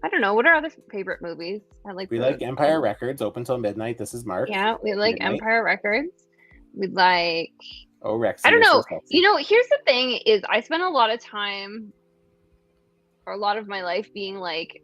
I don't know. What are other favorite movies? We like Empire Records, Open Till Midnight. This is Mark. Yeah, we like Midnight. Empire Records. We like. Oh, Rexy. I don't know. You know, here's the thing: is I spent a lot of time, or a lot of my life, being like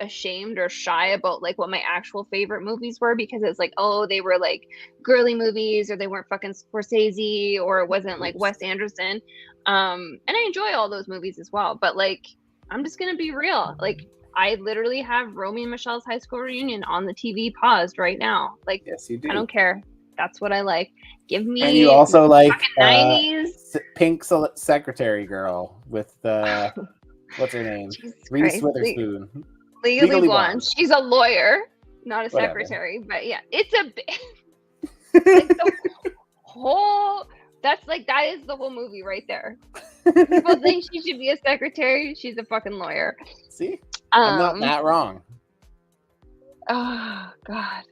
ashamed or shy about like what my actual favorite movies were, because it's like, oh, they were like girly movies, or they weren't fucking Scorsese, or it wasn't like Wes Anderson. And I enjoy all those movies as well, but like, I'm just gonna be real. Like, I literally have Romy and Michelle's high school reunion on the TV paused right now. Like, yes, you do. I don't care. That's what I like. Give me. And you also like 90s Pink Secretary Girl with what's her name? Reese Witherspoon. Legally Blonde. She's a lawyer, not a secretary, but yeah, it's a like the whole. That's like, that is the whole movie right there. People think she should be a secretary. She's a fucking lawyer. See, I'm not that wrong. Oh God,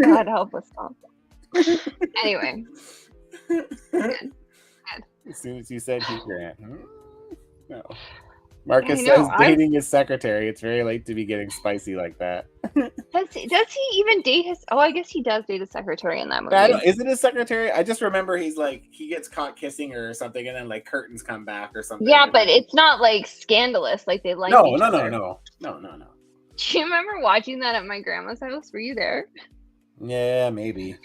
God help us all. Anyway, good. As soon as you said Hugh Grant, no. Marcus says dating his secretary. It's very late to be getting spicy like that. Does he even date his? Oh, I guess he does date a secretary in that movie. Is it his secretary? I just remember he's like, he gets caught kissing her or something, and then like curtains come back or something. Yeah, but it's not like scandalous. Like they like each other. No. Do you remember watching that at my grandma's house? Were you there? Yeah, maybe.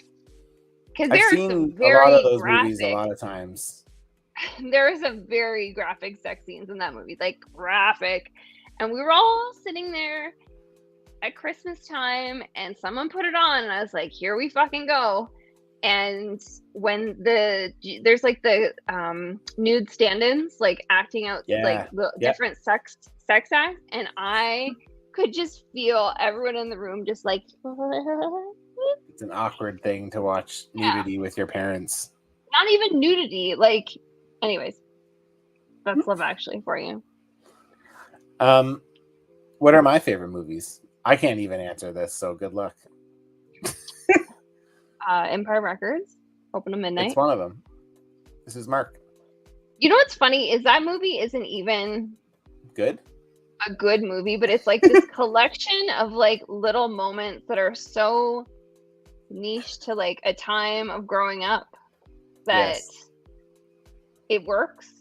Because I've seen a lot of those movies a lot of times. There are some very graphic sex scenes in that movie, like graphic. And we were all sitting there at Christmas time, and someone put it on, and I was like, here we fucking go. And when there's like the nude stand-ins, like acting out like the different sex acts, and I could just feel everyone in the room just like. It's an awkward thing to watch nudity with your parents. Not even nudity, like. Anyways, that's Love Actually for you. What are my favorite movies? I can't even answer this, so good luck. Empire Records, Open to Midnight. It's one of them. This is Mark. You know what's funny is that movie isn't even good. A good movie, but it's like this collection of like little moments that are so niche to like a time of growing up that it works.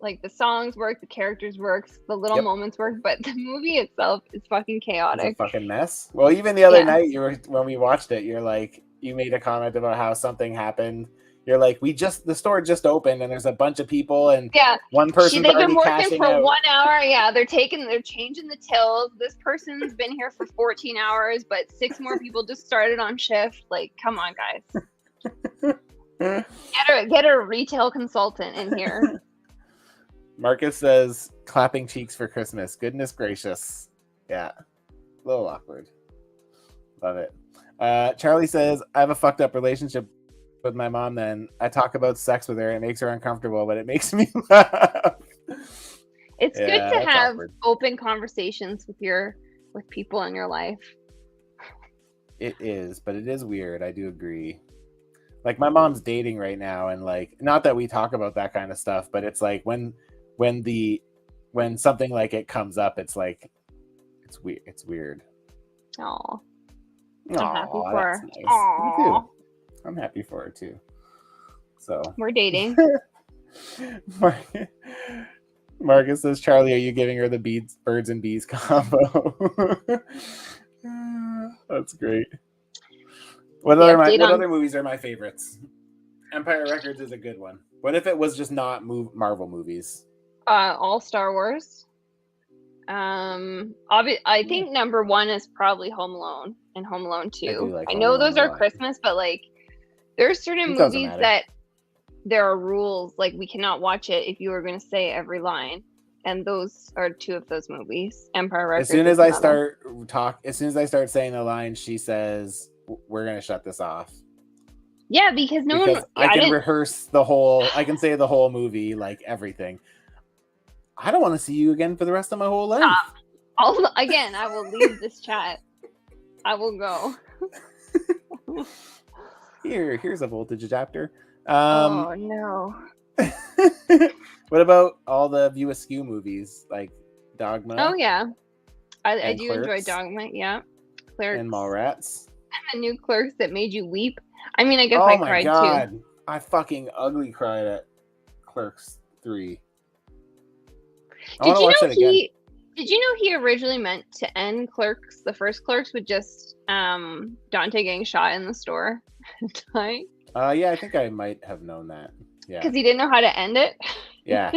Like the songs work, the characters work, the little moments work, but the movie itself is fucking chaotic. It's a fucking mess. Well, even the other night when we watched it, you're like, you made a comment about how something happened. You're like, the store just opened and there's a bunch of people and one person's they've already been working for out. 1 hour. Yeah, they're changing the tills. This person's been here for 14 hours, but 6 more people just started on shift. Like, come on, guys. Get a retail consultant in here. Marcus says, clapping cheeks for Christmas. Goodness gracious. Yeah. A little awkward. Love it. Charlie says, I have a fucked up relationship with my mom then. I talk about sex with her. It makes her uncomfortable, but it makes me laugh. It's good to have open conversations with people in your life. It is, but it is weird. I do agree. Like my mom's dating right now, and like, not that we talk about that kind of stuff, but it's like when something like it comes up, it's like it's weird. Oh, I'm happy for her. Nice. Me too. I'm happy for her too. So we're dating. Marcus says, Charlie, are you giving her the birds and bees combo? That's great. The update what on other movies are my favorites? Empire Records is a good one. What if it was just not Marvel movies? all Star Wars. I think number one is probably Home Alone and Home Alone I 2. do like I Home know Alone those a are lot. Christmas, but like there are certain It doesn't movies matter. that there are rules. Like we cannot watch it if you were going to say every line, and those are two of those movies. Empire Records. As soon as I another. start saying the line, she says, "We're gonna shut this off." Yeah, because no one. I I can didn't. rehearse the whole. I can say the whole movie, like everything. I don't want to see you again for the rest of my whole life. I will leave this chat. I will go. Here's a voltage adapter. Oh no. What about all the View Askew movies like Dogma? Oh yeah, I do Clerks, enjoy Dogma. Yeah, Clerks and Mallrats. and the new Clerks that made you weep. I mean, I guess Oh I my cried god, too. I fucking ugly cried at Clerks 3. I want to watch it again. Did you know he originally meant to end Clerks, the first Clerks, with just Dante getting shot in the store, dying? Yeah, I think I might have known that. Yeah, because he didn't know how to end it. yeah.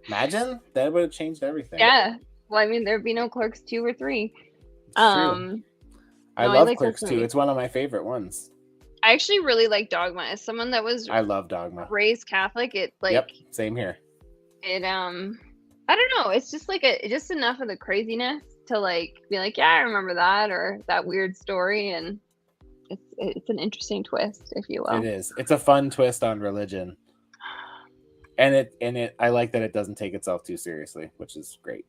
Imagine that would have changed everything. Yeah. Well, I mean, there'd be no Clerks 2 or 3. It's true. I love Clerks 2. It's one of my favorite ones. I actually really like Dogma. As someone that was I love Dogma. Raised Catholic, it like yep, same here. It I don't know. It's just like just enough of the craziness to like be like, yeah, I remember that or that weird story, and it's an interesting twist, if you will. It is. It's a fun twist on religion, and I like that it doesn't take itself too seriously, which is great.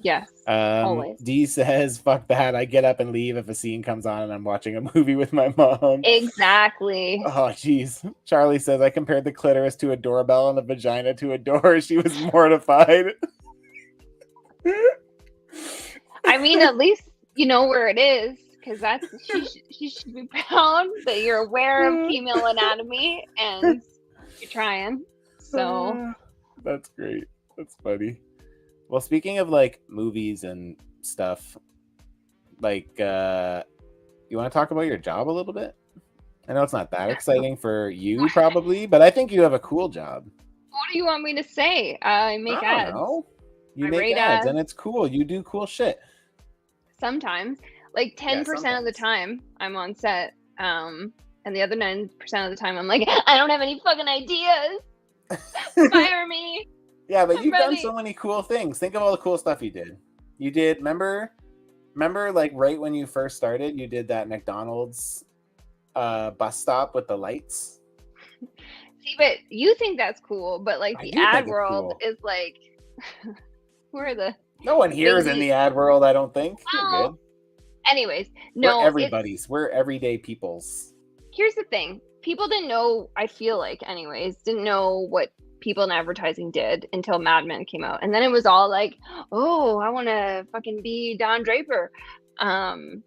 Yes. Always. D says, "Fuck that! I get up and leave if a scene comes on and I'm watching a movie with my mom." Exactly. Oh, jeez. Charlie says, "I compared the clitoris to a doorbell and the vagina to a door. She was mortified." I mean, at least you know where it is, because she should be proud that you're aware of female anatomy and you're trying. So that's great. That's funny. Well, speaking of like movies and stuff, like you want to talk about your job a little bit? I know it's not that exciting for you probably, but I think you have a cool job. What do you want me to say? I make ads. Know. You make ads and it's cool. You do cool shit. Sometimes, like 10% of the time I'm on set, and the other 9% of the time I'm like, I don't have any fucking ideas. Fire me. Yeah, but you've done so many cool things. Think of all the cool stuff you did. You did, remember like right when you first started, you did that McDonald's bus stop with the lights. See, but you think that's cool, but like the ad world is like, no one here is in the ad world, I don't think. You're good. Anyways, no, we're everyday peoples. Here's the thing. People didn't know, I feel like anyways, didn't know what people in advertising did until Mad Men came out. And then it was all like, oh, I want to fucking be Don Draper. And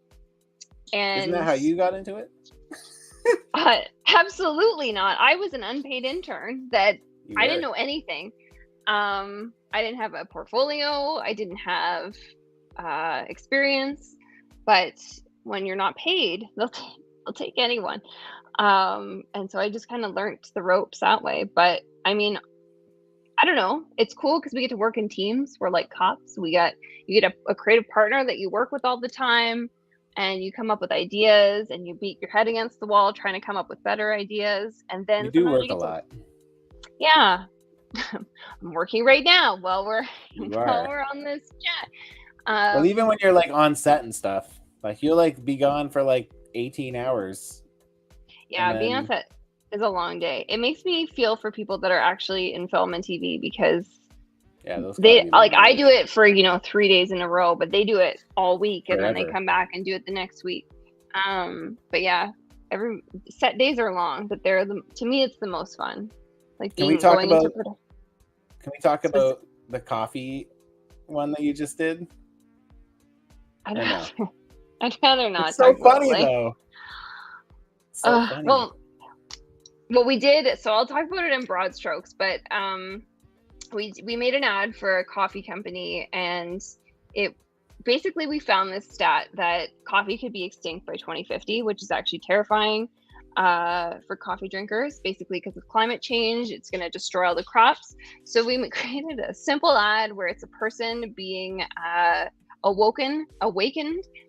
isn't that how you got into it? Absolutely not. I was an unpaid intern that I didn't know anything. I didn't have a portfolio. I didn't have experience. But when you're not paid, they'll take anyone. And so I just kind of learned the ropes that way. But I mean, I don't know. It's cool because we get to work in teams. We're like cops. You get a creative partner that you work with all the time, and you come up with ideas, and you beat your head against the wall trying to come up with better ideas. And then you do work a lot. Yeah, I'm working right now while we're on this chat. Well, even when you're like on set and stuff, like you'll like be gone for like 18 hours. Yeah, being on set is a long day. It makes me feel for people that are actually in film and TV because they like I do it for 3 days in a row, but they do it all week and then they come back and do it the next week. But yeah, every set days are long, but to me it's the most fun. Like Can we talk about the coffee one that you just did? I don't know. I'd rather not. It's so funny though. So funny. Well, what we did, so I'll talk about it in broad strokes, but we made an ad for a coffee company, and basically we found this stat that coffee could be extinct by 2050, which is actually terrifying for coffee drinkers, basically because of climate change. It's going to destroy all the crops. So we created a simple ad where it's a person being awakened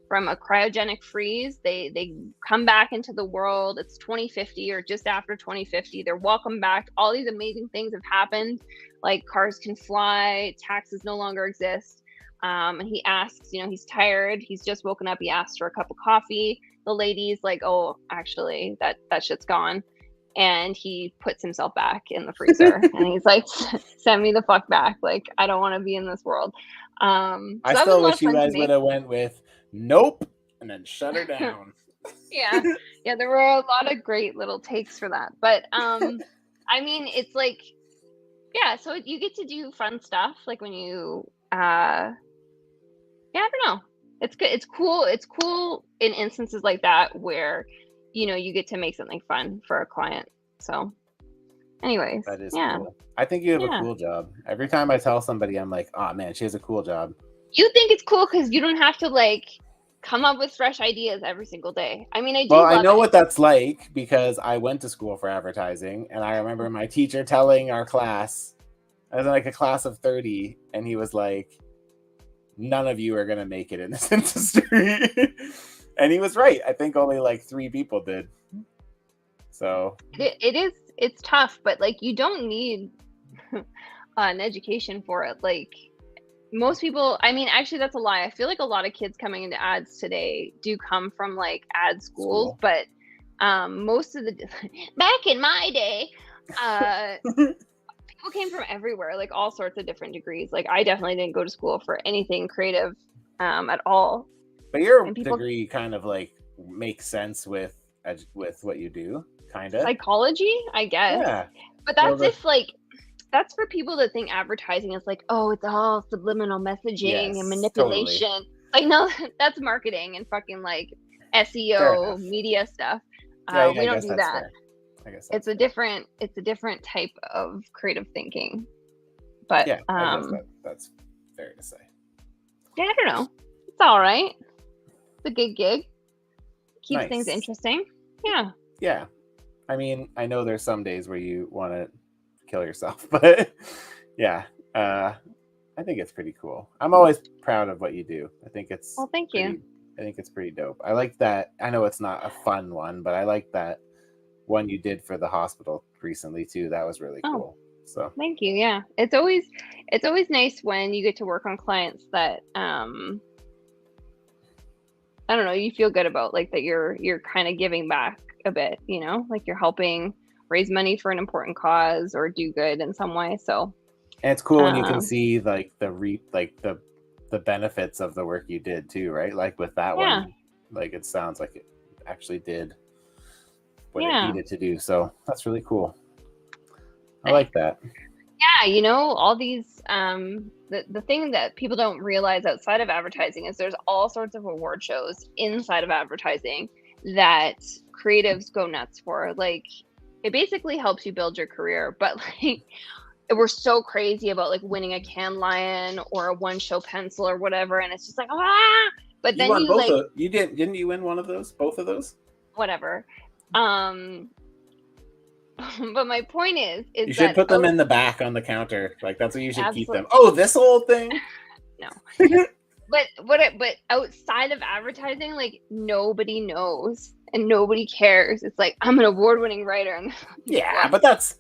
from a cryogenic freeze. They come back into the world. It's 2050 or just after 2050. They're welcome back. All these amazing things have happened, like cars can fly, taxes no longer exist. And he asks, he's tired. He's just woken up. He asks for a cup of coffee. The lady's like, oh, actually, that shit's gone. And he puts himself back in the freezer. And he's like, send me the fuck back. Like, I don't want to be in this world. I still wish you guys would have went with nope and then shut her down. Yeah, there were a lot of great little takes for that. But I mean, it's like, yeah, so you get to do fun stuff, like when you I don't know, it's good, it's cool in instances like that where you get to make something fun for a client. So anyways, that is cool. I think you have a cool job. Every time I tell somebody, I'm like, oh man, she has a cool job. You think it's cool because you don't have to like come up with fresh ideas every single day. I mean, I do. Well, I know what that's like because I went to school for advertising, and I remember my teacher telling our class, I was in like a class of 30, and he was like, none of you are going to make it in this industry. And he was right. I think only like 3 people did. So it's tough, but like you don't need an education for it. Like most people, I mean, actually that's a lie. I feel like a lot of kids coming into ads today do come from like ad schools, but most of the back in my day, people came from everywhere, like all sorts of different degrees. Like I definitely didn't go to school for anything creative at all. But your degree kind of like makes sense with what you do, kind of. Psychology, I guess. Yeah. But that's that's for people that think advertising is like, oh, it's all subliminal messaging and manipulation. Totally. Like, no, that's marketing and fucking like SEO media stuff. We don't do that. I guess it's a different type of creative thinking. But yeah, I guess that's fair to say. Yeah, I don't know. It's all right. It's a good gig. Keeps things interesting. Yeah. Yeah. I mean, I know there's some days where you want to kill yourself, but yeah, I think it's pretty cool. I'm always proud of what you do. I think it's thank you. I think it's pretty dope. I like that. I know it's not a fun one, but I like that one you did for the hospital recently too. That was really cool. So thank you. Yeah, it's always nice when you get to work on clients that I don't know, you feel good about, like that you're kind of giving back a bit, like you're helping raise money for an important cause or do good in some way. So and it's cool when you can see like the benefits of the work you did too, right? Like with that one, like it sounds like it actually did what it needed to do. So that's really cool. I like that. Yeah, all these the thing that people don't realize outside of advertising is there's all sorts of award shows inside of advertising that creatives go nuts for. Like it basically helps you build your career, but like we're so crazy about like winning a Cannes Lion or a one show pencil or whatever, and it's just like but then you won both didn't you win one of those, both of those? Whatever. But my point is you should put them in the back on the counter. Like that's what you should keep them. Oh, this old thing. No. But outside of advertising, like nobody knows and nobody cares. It's like I'm an award-winning writer. And yeah, but that's.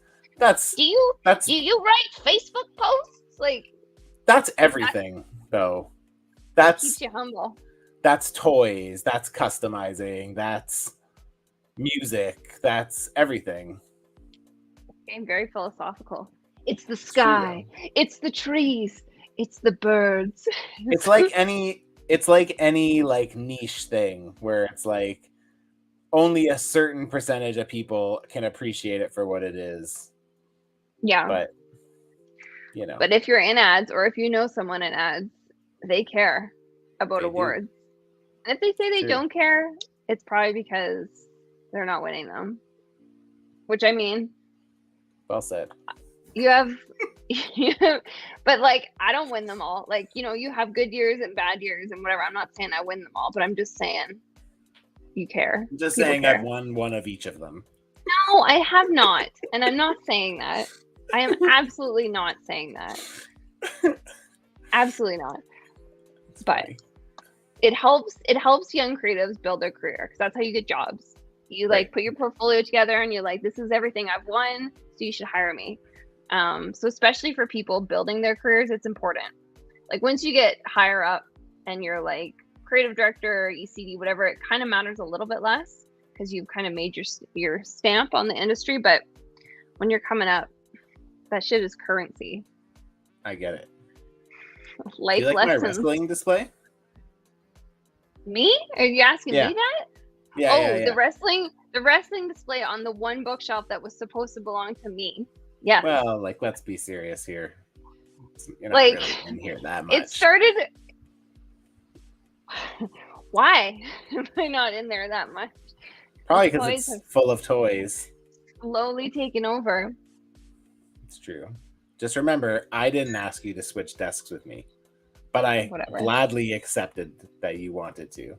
Do you write Facebook posts? Like that's everything, though. That's keeps you humble. That's toys. That's customizing. That's music. That's everything. I'm very philosophical. It's the sky. It's the trees. It's the birds. It's like any like niche thing where it's like only a certain percentage of people can appreciate it for what it is. Yeah. But But if you're in ads or if you know someone in ads, they care about awards. And if they say they don't care, it's probably because they're not winning them. Which I mean, well said. You have But like, I don't win them all. Like, you have good years and bad years and whatever. I'm not saying I win them all, but I'm just saying you care. I'm just People saying care. I've won one of each of them. No, I have not. And I'm not saying that. I am absolutely not saying that. Absolutely not. It's But funny. it helps young creatives build their career, because that's how you get jobs. You like put your portfolio together and you're like, this is everything I've won, so you should hire me. So especially for people building their careers, it's important. Like once you get higher up and you're like creative director, ECD, whatever, it kind of matters a little bit less because you've kind of made your stamp on the industry. But when you're coming up, that shit is currency. I get it. Life Do you like lessons. my wrestling display? Me? Are you asking me that? Yeah. The wrestling display on the one bookshelf that was supposed to belong to me. Yeah. Well, like, let's be serious here. You're not really in here that much. It started. Why am I not in there that much? Probably because it's full of toys. Slowly taken over. It's true. Just remember, I didn't ask you to switch desks with me, but I gladly accepted that you wanted to.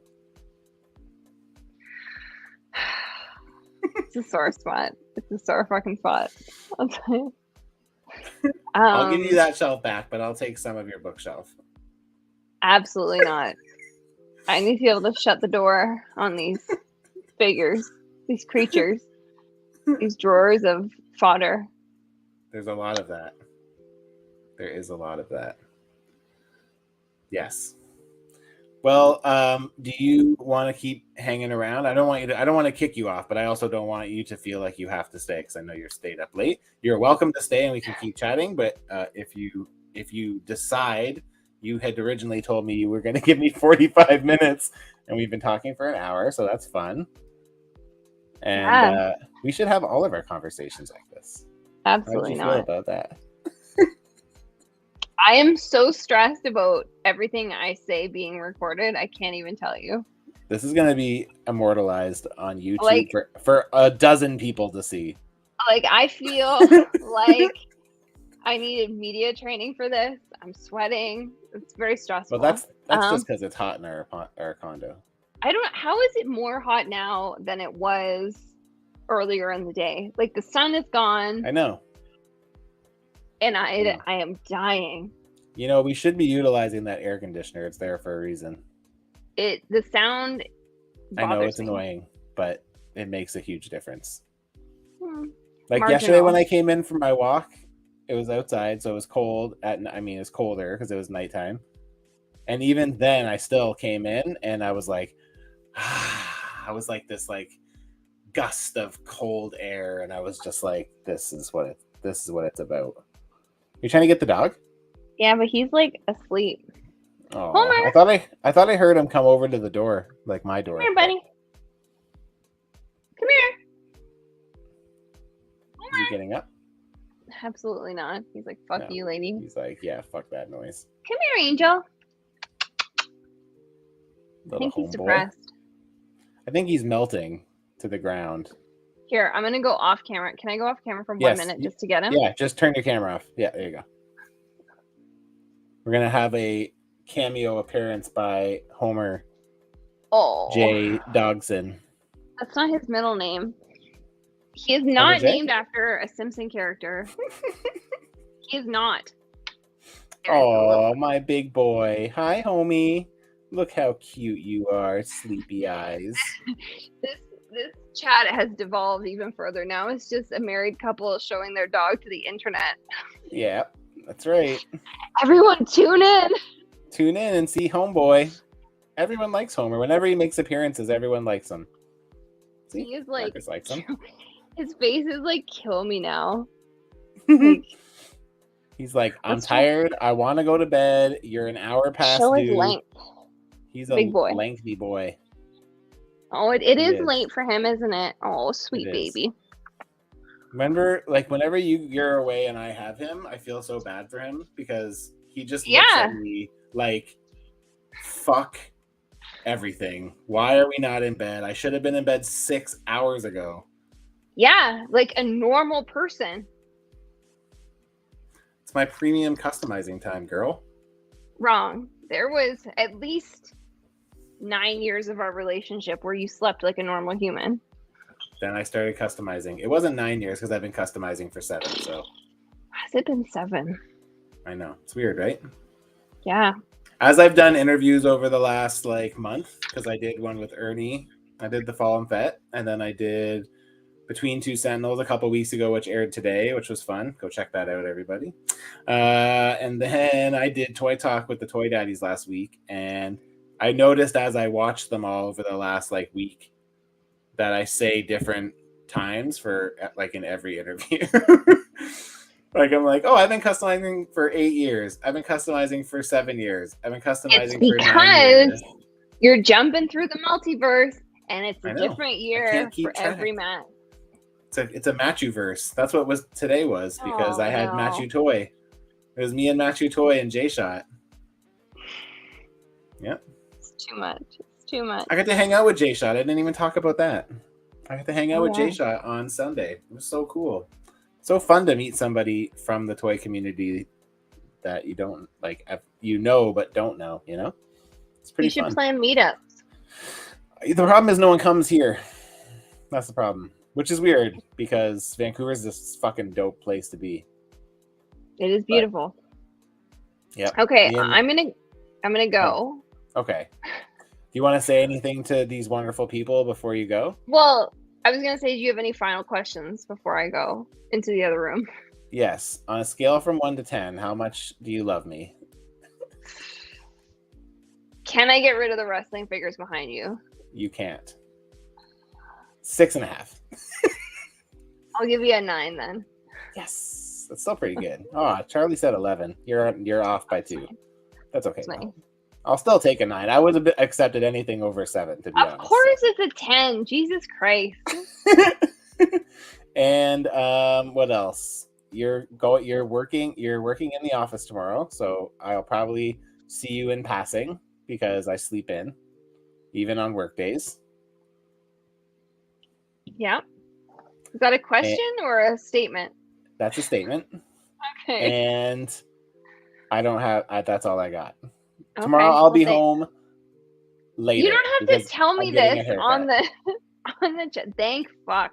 It's a sore spot. It's a sore fucking spot. I'll tell you. I'll give you that shelf back, but I'll take some of your bookshelf. Absolutely not. I need to be able to shut the door on these figures, these creatures, these drawers of fodder. There's a lot of that. There is a lot of that. Yes. Well, do you want to keep hanging around? I don't want to kick you off, but I also don't want you to feel like you have to stay because I know you're stayed up late. You're welcome to stay and we can keep chatting. But if you decide, you had originally told me you were going to give me 45 minutes and we've been talking for an hour. So that's fun. And we should have all of our conversations like this. Absolutely not. How do you feel about that? I am so stressed about everything I say being recorded. I can't even tell you. This is going to be immortalized on YouTube for a dozen people to see. Like, I feel like I needed media training for this. I'm sweating. It's very stressful. Well, that's just because it's hot in our condo. I don't know. How is it more hot now than it was earlier in the day? Like, the sun is gone. I know. And I am dying. You know, we should be utilizing that air conditioner. It's there for a reason. The sound I know it's annoying, but it makes a huge difference. Like Marginal. Yesterday when I came in for my walk, it was outside, so it was cold. It's colder because it was nighttime. And even then, I still came in and I was like, I was like this gust of cold air, and I was just like, this is what it's about. You're trying to get the dog? Yeah, but he's like asleep. Oh, Homer! I thought I heard him come over to the door, like my door. Come here, buddy. Come here. Is he getting up? Absolutely not. He's like, fuck you, lady. He's like, yeah, fuck that noise. Come here, Angel. Little I think he's homeboy. depressed. I think he's melting to the ground. Here, I'm gonna go off camera. Can I go off camera for 1 minute just to get him? Yeah, just turn your camera off. Yeah, there you go. We're gonna have a cameo appearance by Homer J. Dogson. That's not his middle name. He is not named after a Simpson character. He is not. Oh, my big boy. Hi, homie. Look how cute you are, sleepy eyes. This chat has devolved even further. Now it's just a married couple showing their dog to the internet. Yeah, that's right. Everyone tune in. Tune in and see Homeboy. Everyone likes Homer. Whenever he makes appearances, everyone likes him. See? He is like, Marcus likes him. His face is like, kill me now. He's like, I'm tired. I want to go to bed. You're an hour past show due. His length. He's a big boy. lengthy boy. Oh, it is late for him, isn't it? Oh, sweet baby. Remember, like, whenever you're away and I have him, I feel so bad for him because he just looks at me like, fuck everything. Why are we not in bed? I should have been in bed 6 hours ago. Yeah, like a normal person. It's my premium customizing time, girl. Wrong. There was at least 9 years of our relationship where you slept like a normal human. Then I started customizing. It wasn't 9 years because I've been customizing for 7. So has it been 7? I know, it's weird, right? Yeah. As I've done interviews over the last like month, because I did one with Ernie, I did the Fallen Vet, and then I did Between Two Sentinels a couple weeks ago, which aired today, which was fun. Go check that out, everybody. And then I did Toy Talk with the Toy Daddies last week, and I noticed as I watched them all over the last like week that I say different times for like in every interview. Like I'm like, oh, I've been customizing for 8 years. I've been customizing for 7 years. I've been customizing for 9 years. You're jumping through the multiverse, and it's a different year for track. every match. It's a Matchu verse. That's what today was because I had Matchu Toy. It was me and Matchu Toy and J Shot. Yep. It's too much. It's too much. I got to hang out with J Shot. I didn't even talk about that. I got to hang out with J Shot on Sunday. It was so cool. So fun to meet somebody from the toy community that you don't like, but don't know. You know, it's pretty. You should plan meetups. The problem is no one comes here. That's the problem. Which is weird because Vancouver is this fucking dope place to be. It is beautiful. Yeah. Okay, I'm gonna go. Oh, okay. Do you want to say anything to these wonderful people before you go? Well, I was gonna say, do you have any final questions before I go into the other room? Yes. On a scale from 1 to 10, how much do you love me? Can I get rid of the wrestling figures behind you? You can't. 6.5. I'll give you a 9 then. Yes, that's still pretty good. Oh, Charlie said 11. You're off by 2. That's okay. I'll still take a 9. I would have accepted anything over 7, to be honest. Of course, it's a 10. Jesus Christ. And what else? You're working in the office tomorrow, so I'll probably see you in passing because I sleep in, even on work days. Yeah. Is that a question or a statement? That's a statement. Okay. And I don't have. That's all I got. Okay, tomorrow I'll be home later. You don't have to tell me this on the thank fuck.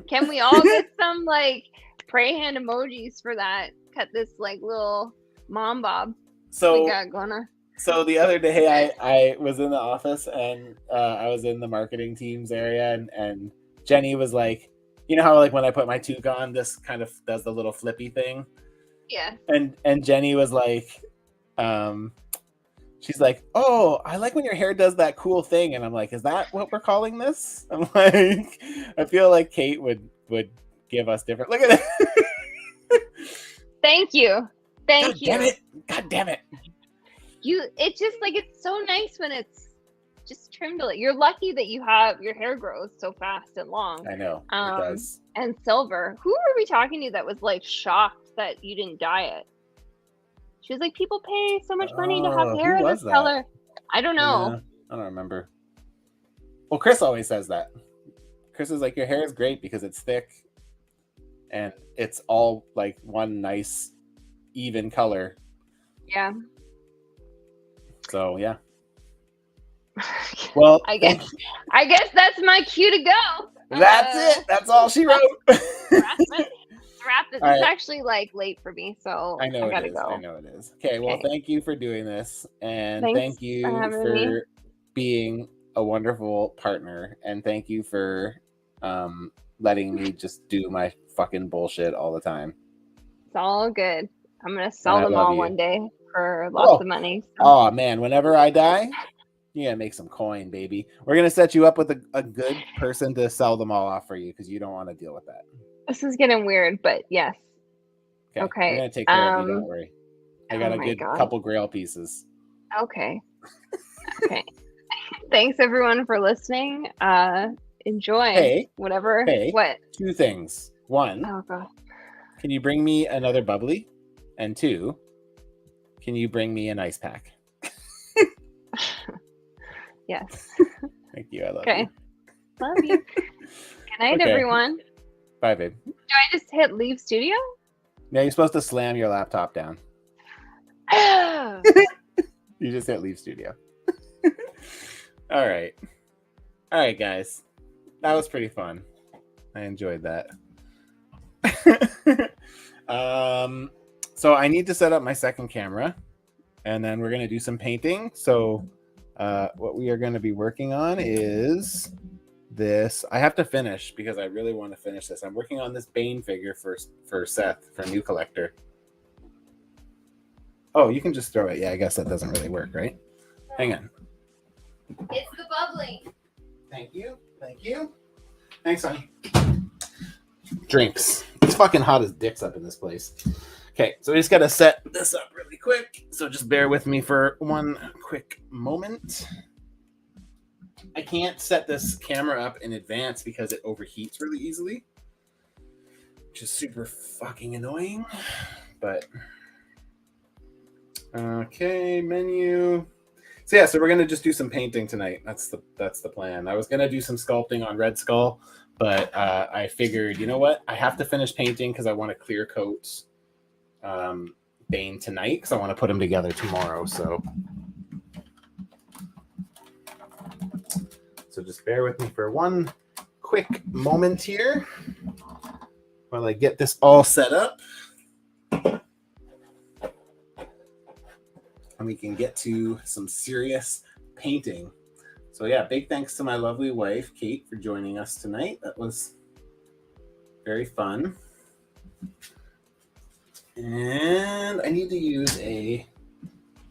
Can we all get some like pray hand emojis for that? Cut this like little mom bob. So we got gonna. So the other day I was in the office and I was in the marketing team's area and Jenny was like, you know how like when I put my toque on, this kind of does the little flippy thing. Yeah. And Jenny was like, she's like, oh, I like when your hair does that cool thing. And I'm like, is that what we're calling this? I'm like, I feel like Kate would give us different. Look at it. Thank you. Thank you. Damn it. God damn it. It's just like, it's so nice when it's just trimmed. You're lucky that you have your hair grows so fast and long. I know. It does. And silver. Who were we talking to that was like shocked that you didn't dye it? She was like, people pay so much money to have hair this color. I don't know. I don't remember. Well, Chris always says that. Chris is like, your hair is great because it's thick and it's all like one nice, even color. Yeah. So yeah. Well, I guess that's my cue to go. That's it. That's all she wrote. Wrap this. It's actually like late for me, so I gotta go. I know it is. Okay, well, thank you for doing this, and thank you for being a wonderful partner, and thank you for letting me just do my fucking bullshit all the time. It's all good. I'm gonna sell them all one day for lots of money. So. Oh man, whenever I die, you gotta make some coin, baby. We're gonna set you up with a good person to sell them all off for you because you don't want to deal with that. This is getting weird, but yes. Okay. I'm gonna take care of you. Don't worry. I got a good couple grail pieces. Okay. Okay. Thanks everyone for listening. Enjoy whatever. What? 2 things. 1. Oh god. Can you bring me another bubbly? And 2. Can you bring me an ice pack? Yes. Thank you. I love you. Love you. Good night, everyone. Bye, babe. Do I just hit leave studio? Yeah, you're supposed to slam your laptop down. Oh. You just hit leave studio. All right, guys, that was pretty fun. I enjoyed that. So I need to set up my second camera, and then we're gonna do some painting. So what we are going to be working on is this. I have to finish because I really want to finish this. I'm working on this Bane figure for Seth, for New Collector. Oh, you can just throw it. Yeah, I guess that doesn't really work, right? Hang on. It's the bubbling. Thank you. Thank you. Thanks, honey. Drinks. It's fucking hot as dicks up in this place. Okay, so we just got to set this up really quick. So just bear with me for one quick moment. I can't set this camera up in advance because it overheats really easily, which is super fucking annoying. But okay, menu. So yeah, so we're gonna just do some painting tonight. That's the plan. I was gonna do some sculpting on Red Skull, but I figured, you know what? I have to finish painting because I want to clear coat Bane tonight because I want to put them together tomorrow. So just bear with me for one quick moment here while I get this all set up. And we can get to some serious painting. So yeah, big thanks to my lovely wife, Kate, for joining us tonight. That was very fun. And I need to use a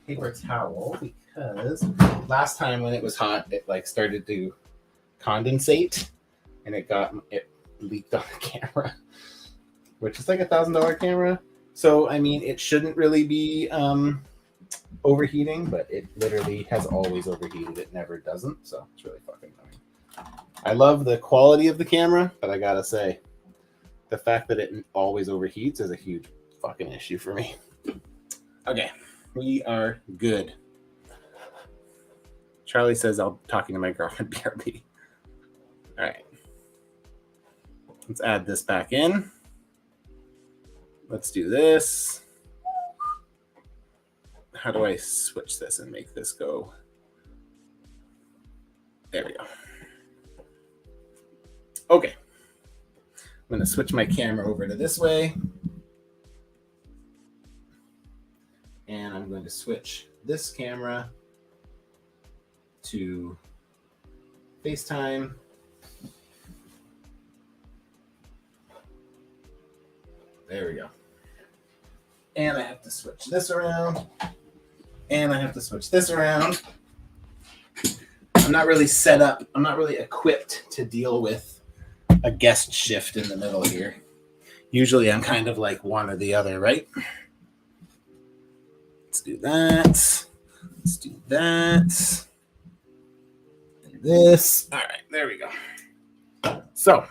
paper towel because last time when it was hot, it like started to condensate and it leaked on the camera, which is like $1,000 camera. So I mean, it shouldn't really be overheating, but it literally has always overheated. It never doesn't. So it's really fucking annoying. I love the quality of the camera, but I gotta say, the fact that it always overheats is a huge fucking issue for me. Okay, we are good. Charlie says I'm talking to my girlfriend, BRB. All right. Let's add this back in. Let's do this. How do I switch this and make this go? There we go. Okay. I'm going to switch my camera over to this way. And I'm going to switch this camera to FaceTime. There we go. And I have to switch this around. And I have to switch this around. I'm not really set up. I'm not really equipped to deal with a guest shift in the middle here. Usually I'm kind of like one or the other, right? Let's do that. Let's do that. And this. All right, there we go. So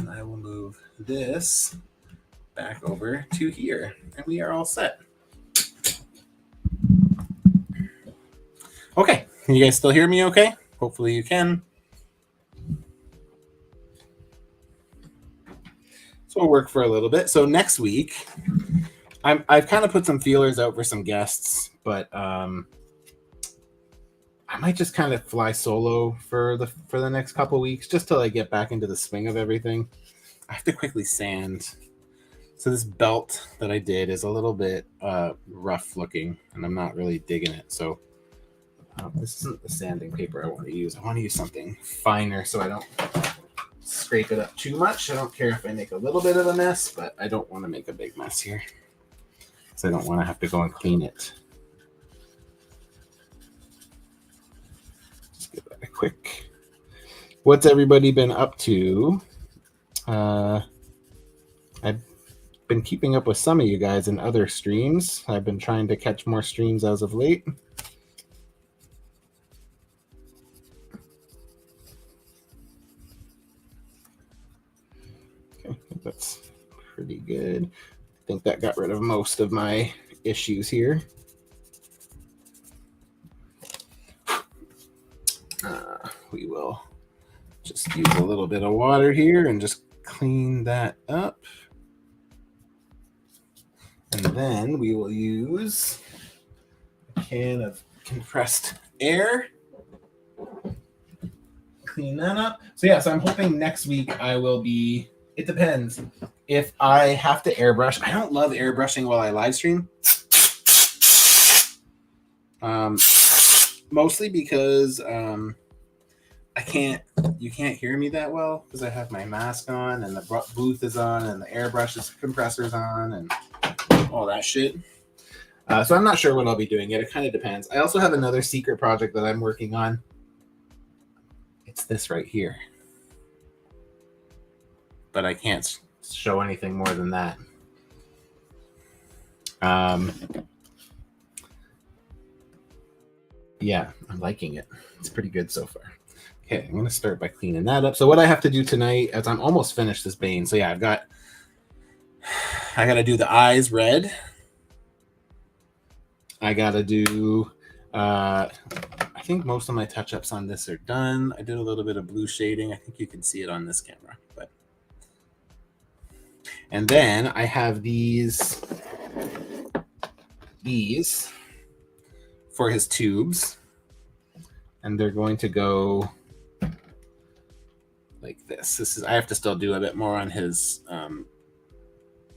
I will move this back over to here, and we are all set. Okay, can you guys still hear me okay? Hopefully you can. So we'll work for a little bit. So next week, I've kind of put some feelers out for some guests, but I might just kind of fly solo for the next couple weeks just till I get back into the swing of everything. I have to quickly sand. So this belt that I did is a little bit rough looking, and I'm not really digging it. So this isn't the sanding paper I want to use. I want to use something finer so I don't scrape it up too much. I don't care if I make a little bit of a mess, but I don't want to make a big mess here because I don't want to have to go and clean it. Just give that a quick. What's everybody been up to? I've been keeping up with some of you guys in other streams. I've been trying to catch more streams as of late. Okay, that's pretty good. I think that got rid of most of my issues here. We will just use a little bit of water here and just clean that up. then we will use a can of compressed air. Clean that up. So yeah, so I'm hoping next week I will be, it depends. If I have to airbrush, I don't love airbrushing while I live stream. Mostly because you can't hear me that well because I have my mask on and the booth is on and the airbrush compressor's on and all that shit. So I'm not sure what I'll be doing yet. It kind of depends. I also have another secret project that I'm working on. It's this right here. But I can't show anything more than that. Yeah, I'm liking it. It's pretty good so far. Okay, I'm going to start by cleaning that up. So what I have to do tonight, as I'm almost finished this Bane. So yeah, I got to do the eyes red. I got to do, I think most of my touch-ups on this are done. I did a little bit of blue shading. I think you can see it on this camera. And then I have these for his tubes. And they're going to go like this. I have to still do a bit more on his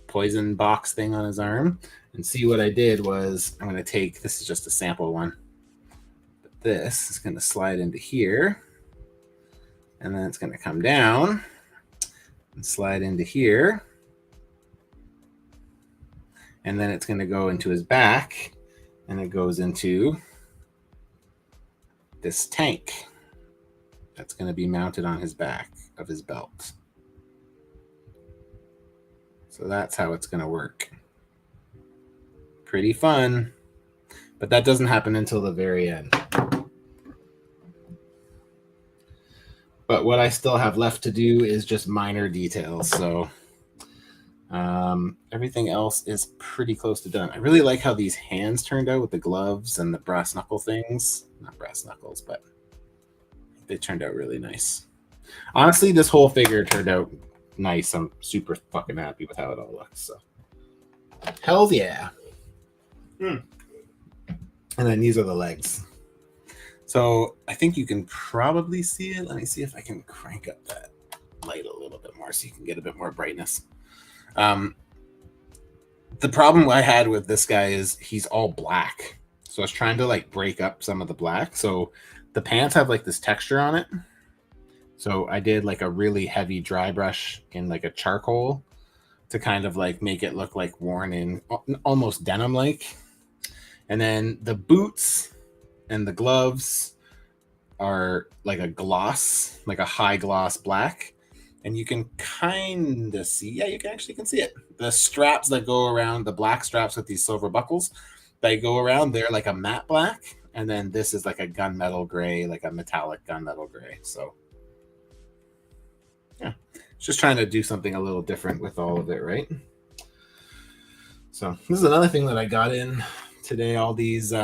poison box thing on his arm. And see what I did was I'm going to take, this is just a sample one. But this is going to slide into here. And then it's going to come down and slide into here. And then it's going to go into his back. And it goes into this tank that's going to be mounted on his back of his belt. So that's how it's going to work. Pretty fun, but that doesn't happen until the very end. But what I still have left to do is just minor details. So everything else is pretty close to done. I really like how these hands turned out with the gloves and the brass knuckle things. Not brass knuckles, but they turned out really nice. Honestly, this whole figure turned out nice. I'm super fucking happy with how it all looks. So, hells yeah. And then these are the legs. So I think you can probably see it. Let me see if I can crank up that light a little bit more so you can get a bit more brightness. The problem I had with this guy is he's all black. So I was trying to like break up some of the black. So the pants have like this texture on it. So I did like a really heavy dry brush in like a charcoal to kind of like make it look like worn in almost denim like. And then the boots and the gloves are like a gloss, like a high gloss black. And you can kind of see, yeah, you can see it. The straps that go around, the black straps with these silver buckles, they go around, they're like a matte black. And then this is like a gunmetal gray, like a metallic gunmetal gray. So yeah, just trying to do something a little different with all of it, right? So this is another thing that I got in today, all these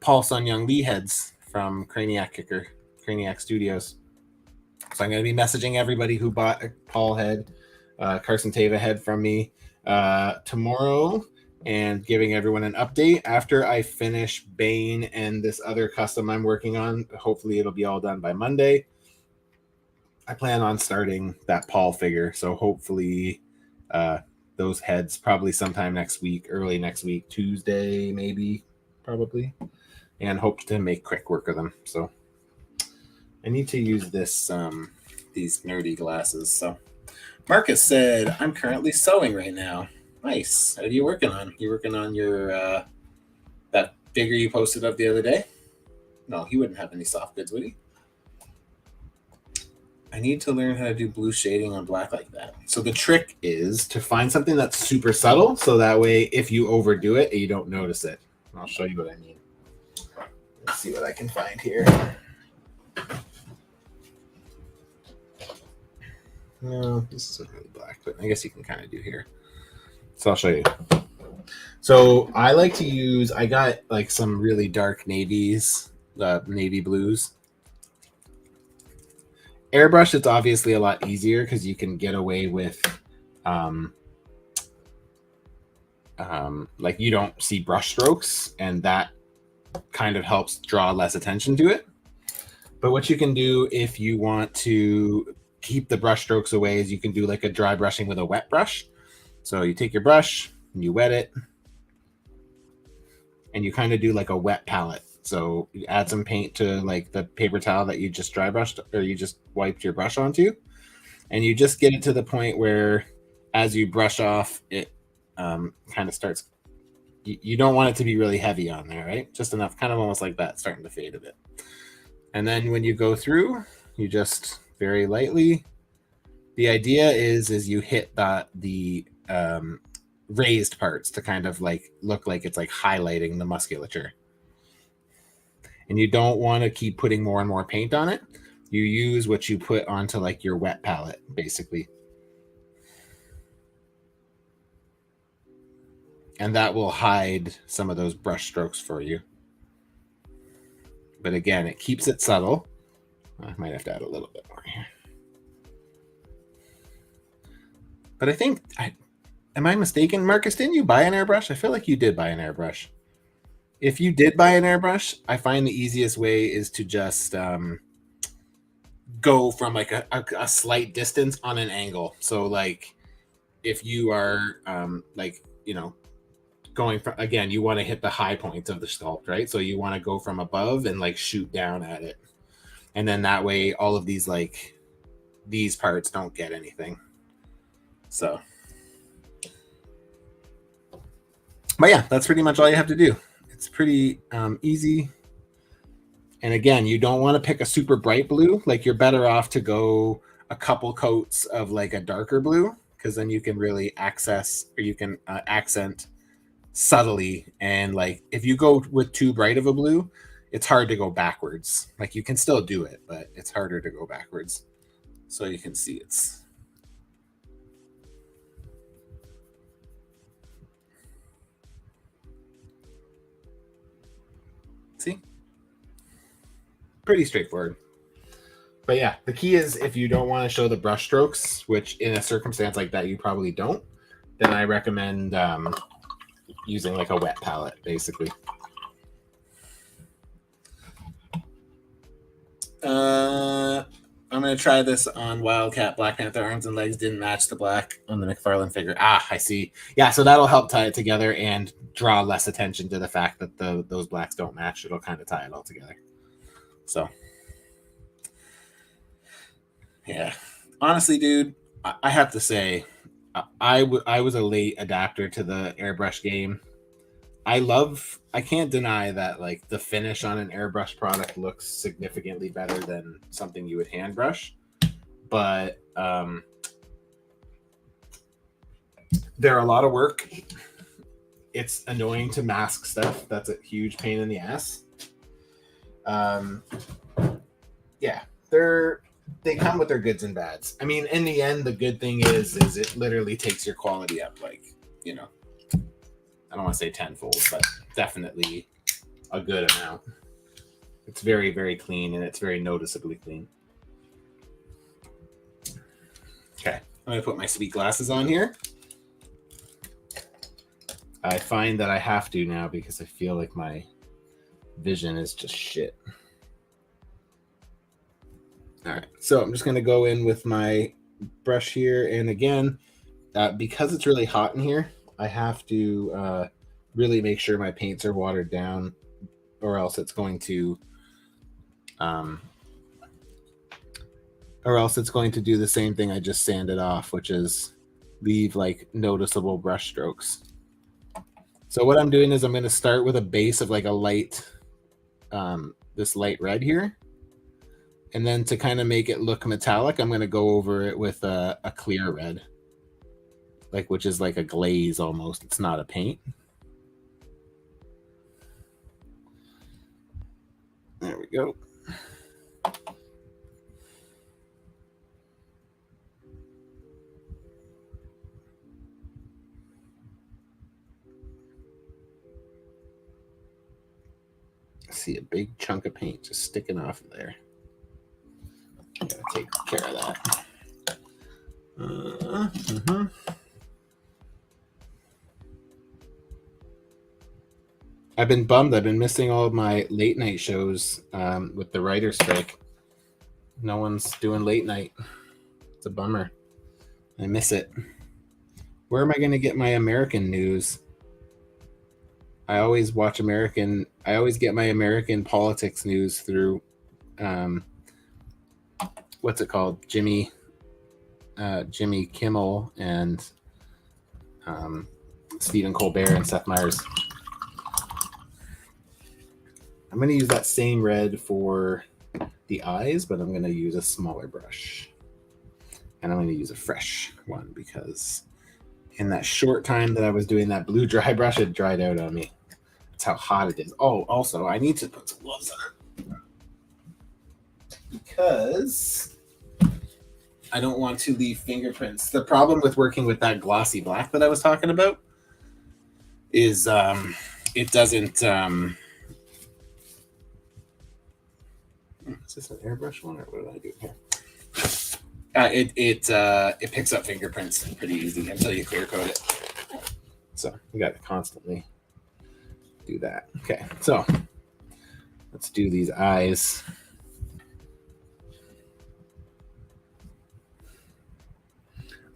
Paul Sun Young Lee heads from Craniac Studios. So I'm going to be messaging everybody who bought a Paul head, Carson Teva head from me tomorrow and giving everyone an update after I finish Bane and this other custom I'm working on. Hopefully it'll be all done by Monday. I plan on starting that Paul figure. So hopefully those heads probably sometime next week, early next week, Tuesday, maybe, probably, and hope to make quick work of them. So I need to use this, these nerdy glasses. So Marcus said, I'm currently sewing right now. Nice. What are you working on? You working on your, that figure you posted up the other day? No, he wouldn't have any soft goods, would he? I need to learn how to do blue shading on black like that. So the trick is to find something that's super subtle. So that way, if you overdo it, you don't notice it. I'll show you what I mean. Let's see what I can find here. No, this isn't really black, but I guess you can kind of do here. So I'll show you. So I like to use, I got like some really dark navies, navy blues. Airbrush, it's obviously a lot easier because you can get away with like you don't see brush strokes, and that kind of helps draw less attention to it. But what you can do if you want to keep the brush strokes away is you can do like a dry brushing with a wet brush. So you take your brush and you wet it, and you kind of do like a wet palette. So you add some paint to like the paper towel that you just dry brushed or you just wiped your brush onto, and you just get it to the point where as you brush off, it kind of starts. You don't want it to be really heavy on there, right? Just enough, kind of almost like that, starting to fade a bit. And then when you go through, you just very lightly. The idea is you hit the raised parts to kind of like look like it's like highlighting the musculature. And you don't want to keep putting more and more paint on it. You use what you put onto like your wet palette, basically. And that will hide some of those brush strokes for you. But again, it keeps it subtle. I might have to add a little bit more here. But I think, am I mistaken? Marcus, didn't you buy an airbrush? I feel like you did buy an airbrush. If you did buy an airbrush, I find the easiest way is to just go from like a slight distance on an angle. So like if you are like, you know, going from, again, you want to hit the high points of the sculpt, right? So you want to go from above and like shoot down at it. And then that way all of these like these parts don't get anything. So, but yeah, that's pretty much all you have to do. It's pretty easy. And again, you don't want to pick a super bright blue. Like you're better off to go a couple coats of like a darker blue, because then you can really access, or you can accent subtly. And like if you go with too bright of a blue, it's hard to go backwards. Like you can still do it, but it's harder to go backwards. So you can see it's. See? Pretty straightforward. But yeah, the key is if you don't want to show the brush strokes, which in a circumstance like that you probably don't, then I recommend using like a wet palette, basically. I'm going to try this on Wildcat. Black Panther arms and legs didn't match the black on the McFarlane figure. Ah, I see. Yeah, so that'll help tie it together and draw less attention to the fact that those blacks don't match. It'll kind of tie it all together. So, yeah. Honestly, dude, I have to say, I was a late adapter to the airbrush game. I can't deny that like the finish on an airbrush product looks significantly better than something you would hand brush, but they're a lot of work. It's annoying to mask stuff. That's a huge pain in the ass. Yeah, they come with their goods and bads. I mean, in the end, the good thing is it literally takes your quality up, like, you know, I don't want to say tenfold, but definitely a good amount. It's very, very clean, and it's very noticeably clean. Okay, I'm going to put my sweet glasses on here. I find that I have to now because I feel like my vision is just shit. All right, so I'm just going to go in with my brush here. And again, because it's really hot in here, I have to really make sure my paints are watered down, or else it's going to do the same thing I just sanded off, which is leave like noticeable brush strokes. So what I'm doing is I'm going to start with a base of like a light, this light red here. And then to kind of make it look metallic, I'm going to go over it with a clear red, like, which is like a glaze almost. It's not a paint. There we go. I see a big chunk of paint just sticking off of there. Gotta take care of that. I've been bummed. I've been missing all of my late night shows with the writer's strike. No one's doing late night. It's a bummer. I miss it. Where am I going to get my American news? I always get my American politics news through, what's it called? Jimmy Kimmel and Stephen Colbert and Seth Meyers. I'm going to use that same red for the eyes, but I'm going to use a smaller brush. And I'm going to use a fresh one because in that short time that I was doing that blue dry brush, it dried out on me. That's how hot it is. Oh, also, I need to put some gloves on because I don't want to leave fingerprints. The problem with working with that glossy black that I was talking about is it doesn't... is this an airbrush one or what did I do here? It picks up fingerprints pretty easy until you clear coat it. So you got to constantly do that. Okay, so let's do these eyes.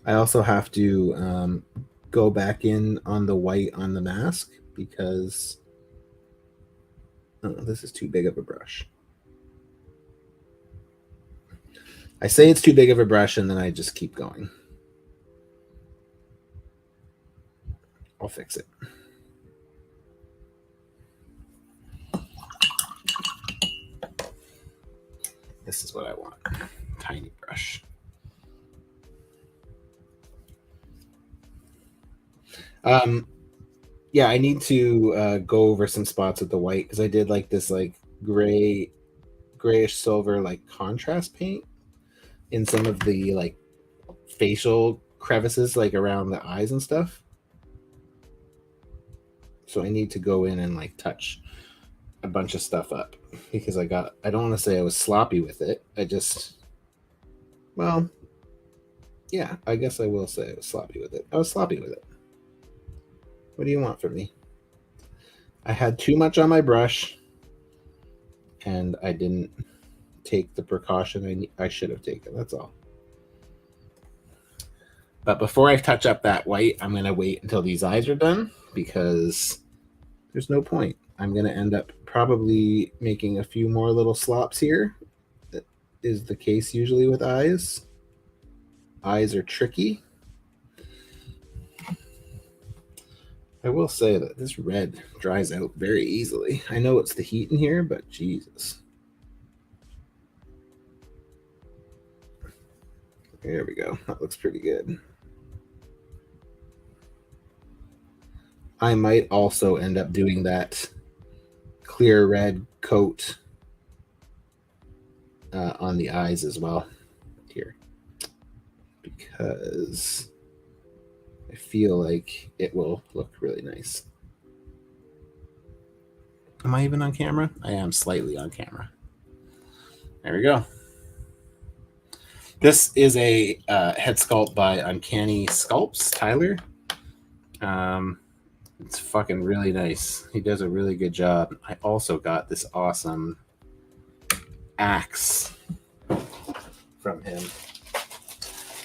I also have to go back in on the white on the mask because this is too big of a brush. I say it's too big of a brush and then I just keep going. I'll fix it. This is what I want. Tiny brush. Yeah, I need to go over some spots with the white because I did like this like grayish silver like contrast paint in some of the like facial crevices like around the eyes and stuff. So I need to go in and like touch a bunch of stuff up because I don't want to say I was sloppy with it. Well, yeah, I guess I will say I was sloppy with it. I was sloppy with it. What do you want from me? I had too much on my brush and I didn't take the precaution I should have taken. That's all. But before I touch up that white, I'm going to wait until these eyes are done because there's no point. I'm going to end up probably making a few more little slops here. That is the case usually with eyes. Eyes are tricky. I will say that this red dries out very easily. I know it's the heat in here, but Jesus. There we go. That looks pretty good. I might also end up doing that clear red coat on the eyes as well here because I feel like it will look really nice. Am I even on camera? I am slightly on camera. There we go. This is a head sculpt by Uncanny Sculpts, Tyler. It's fucking really nice. He does a really good job. I also got this awesome axe from him.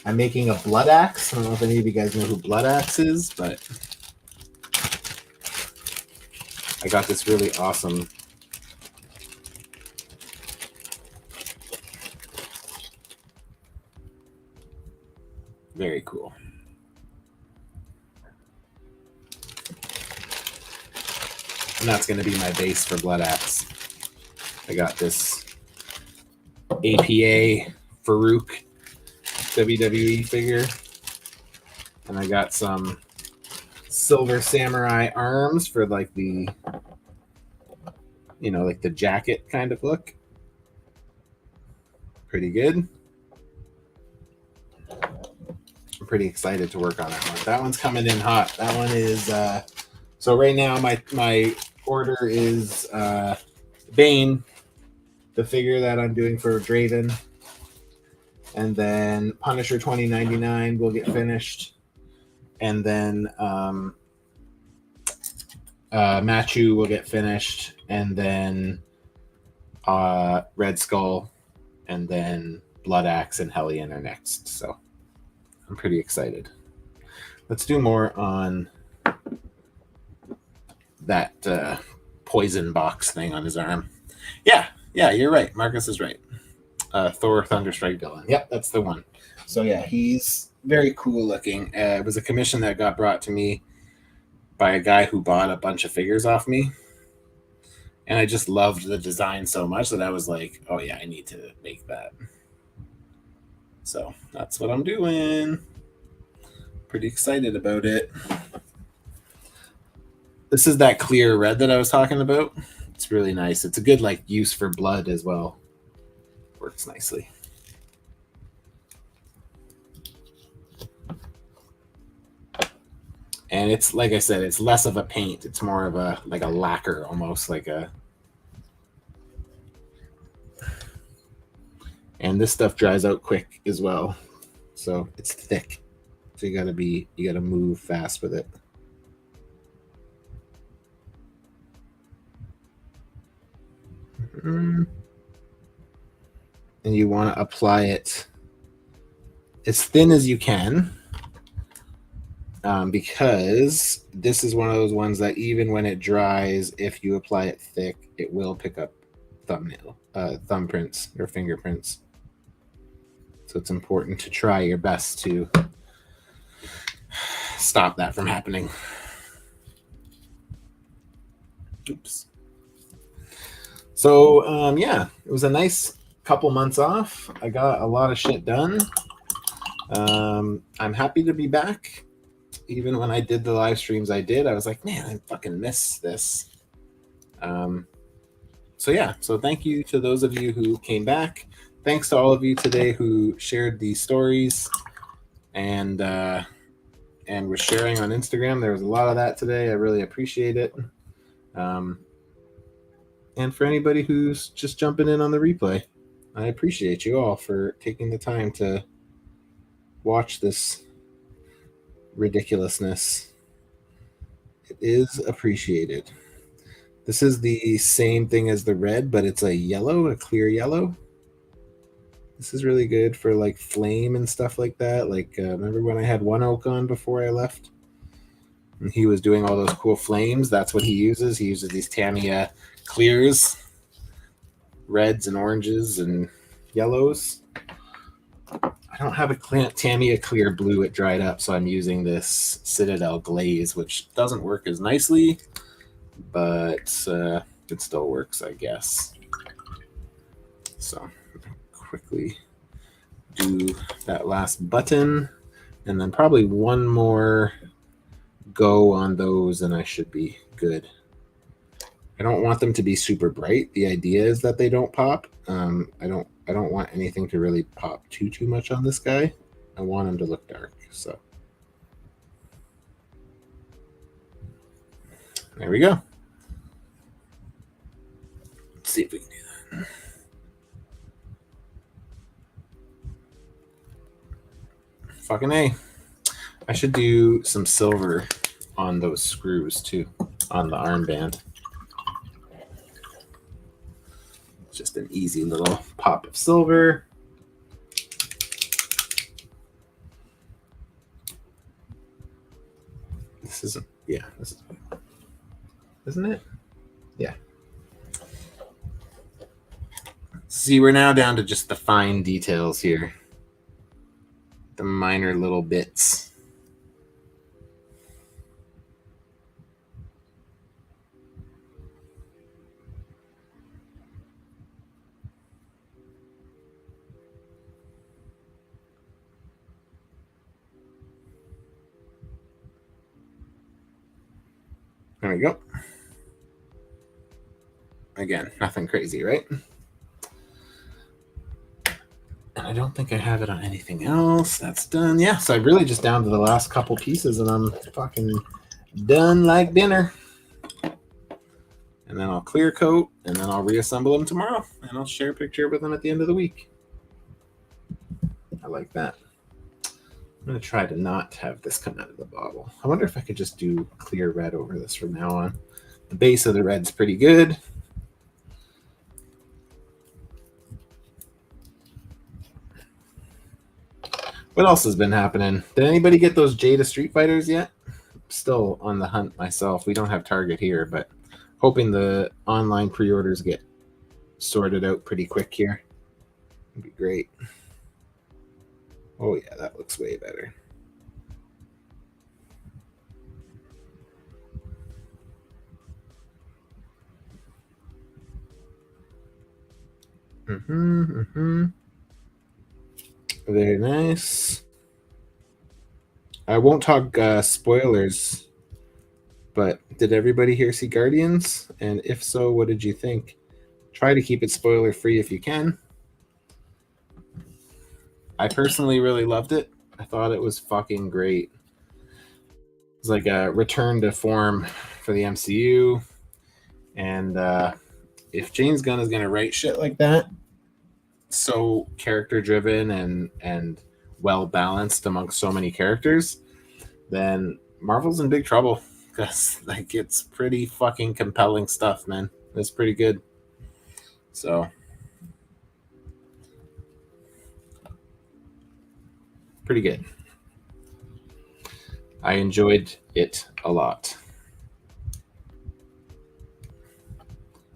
I'm making a blood axe. I don't know if any of you guys know who blood axe is, but I got this really awesome very cool. And that's going to be my base for blood axe. I got this APA Farouk WWE figure. And I got some silver samurai arms for like the, like the jacket kind of look. Pretty good. I'm pretty excited to work on that one. That one's coming in hot. That one is, so right now my order is Bane, the figure that I'm doing for Draven. And then Punisher 2099 will get finished. And then Matchu will get finished, and then Red Skull, and then Blood Axe and Hellion are next. So I'm pretty excited. Let's do more on that poison box thing on his arm. Yeah, you're right. Marcus is right. Thor Thunderstrike villain. Yep, that's the one. So yeah, he's very cool looking. It was a commission that got brought to me by a guy who bought a bunch of figures off me. And I just loved the design so much that I was like, oh yeah, I need to make that. So that's what I'm doing. Pretty excited about it. This is that clear red that I was talking about. It's really nice. It's a good like use for blood as well. Works nicely. And it's, like I said, it's less of a paint. It's more of a like a lacquer, almost like a. And this stuff dries out quick as well, so it's thick. So you gotta move fast with it. And you want to apply it as thin as you can, because this is one of those ones that even when it dries, if you apply it thick, it will pick up thumbprints or fingerprints. So it's important to try your best to stop that from happening. Oops. So yeah, it was a nice couple months off. I got a lot of shit done. I'm happy to be back. Even when I did the live streams I was like, man, I fucking miss this. So yeah, so thank you to those of you who came back. Thanks to all of you today who shared these stories and were sharing on Instagram. There was a lot of that today. I really appreciate it. And for anybody who's just jumping in on the replay, I appreciate you all for taking the time to watch this ridiculousness. It is appreciated. This is the same thing as the red, but it's a yellow, a clear yellow. This is really good for like flame and stuff like that. Like remember when I had One Oak on before I left? And he was doing all those cool flames. That's what he uses. He uses these Tamiya clears, reds and oranges and yellows. I don't have a Tamiya clear blue. It dried up, so I'm using this Citadel glaze, which doesn't work as nicely, but it still works, I guess. So quickly do that last button, and then probably one more go on those, and I should be good. I don't want them to be super bright. The idea is that they don't pop. I don't want anything to really pop too much on this guy. I want him to look dark. So there we go. Let's see if we can do that. Fucking A. I should do some silver on those screws too, on the armband. Just an easy little pop of silver. This isn't, yeah, this is, isn't it? Yeah. See, we're now down to just the fine details here. The minor little bits. There we go. Again, nothing crazy, right? And I don't think I have it on anything else. That's done. Yeah, so I'm really just down to the last couple pieces, and I'm fucking done like dinner. And then I'll clear coat, and then I'll reassemble them tomorrow, and I'll share a picture with them at the end of the week. I like that. I'm going to try to not have this come out of the bottle. I wonder if I could just do clear red over this from now on. The base of the red's pretty good. What else has been happening? Did anybody get those Jada Street Fighters yet? Still on the hunt myself. We don't have Target here, but hoping the online pre-orders get sorted out pretty quick here. It'd be great. Oh yeah, that looks way better. Very nice. I won't talk spoilers, but did everybody here see Guardians? And if so, what did you think? Try to keep it spoiler free if you can. I personally really loved it. I thought it was fucking great. It's like a return to form for the MCU. And if James Gunn is going to write shit like that, so character driven and well balanced amongst so many characters, then Marvel's in big trouble, because like it's pretty fucking compelling stuff, man. It's pretty good. So pretty good. I enjoyed it a lot.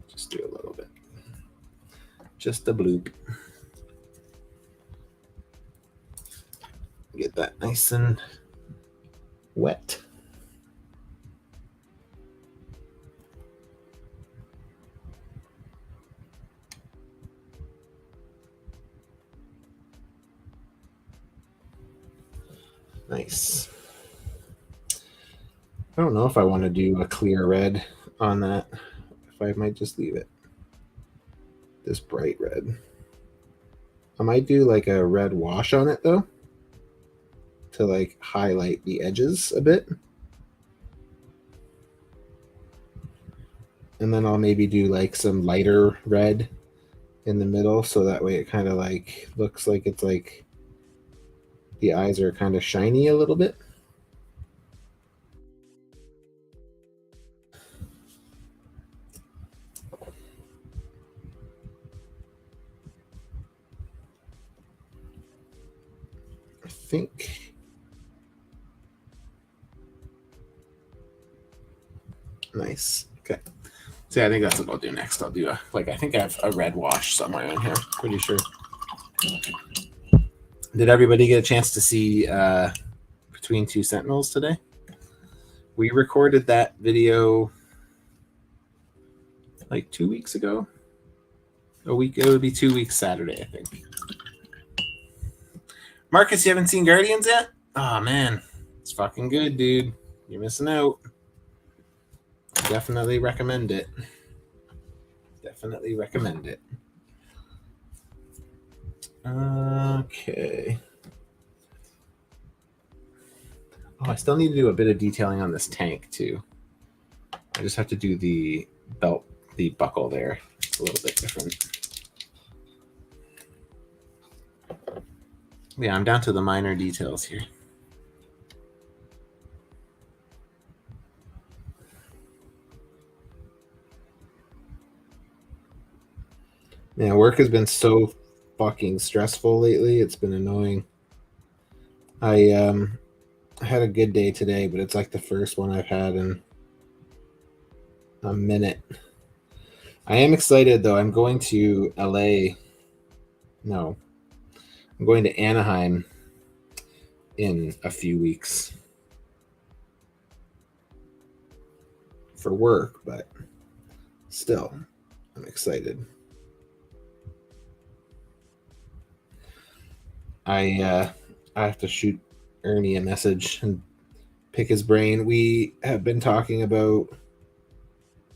Just do a little bit. Just a bloop. Get that nice and wet. Nice. I don't know if I want to do a clear red on that. If I might just leave it this bright red. I might do like a red wash on it though, to like highlight the edges a bit. And then I'll maybe do like some lighter red in the middle, so that way it kind of like looks like it's like the eyes are kind of shiny a little bit. I think. Nice. Okay. So I think that's what I'll do next. I'll do I think I have a red wash somewhere in here. Pretty sure. Did everybody get a chance to see Between Two Sentinels today? We recorded that video like 2 weeks ago. A week. It would be 2 weeks Saturday, I think. Marcus, you haven't seen Guardians yet? Oh man, it's fucking good, dude. You're missing out. Definitely recommend it. Definitely recommend it. Okay. Oh, I still need to do a bit of detailing on this tank too. I just have to do the belt, the buckle there. It's a little bit different. Yeah, I'm down to the minor details here. Yeah, work has been so fucking stressful lately. It's been annoying. I had a good day today, but it's like the first one I've had in a minute. I am excited though. I'm going to LA. No, I'm going to Anaheim in a few weeks for work, but still, I'm excited. I have to shoot Ernie a message and pick his brain. We have been talking about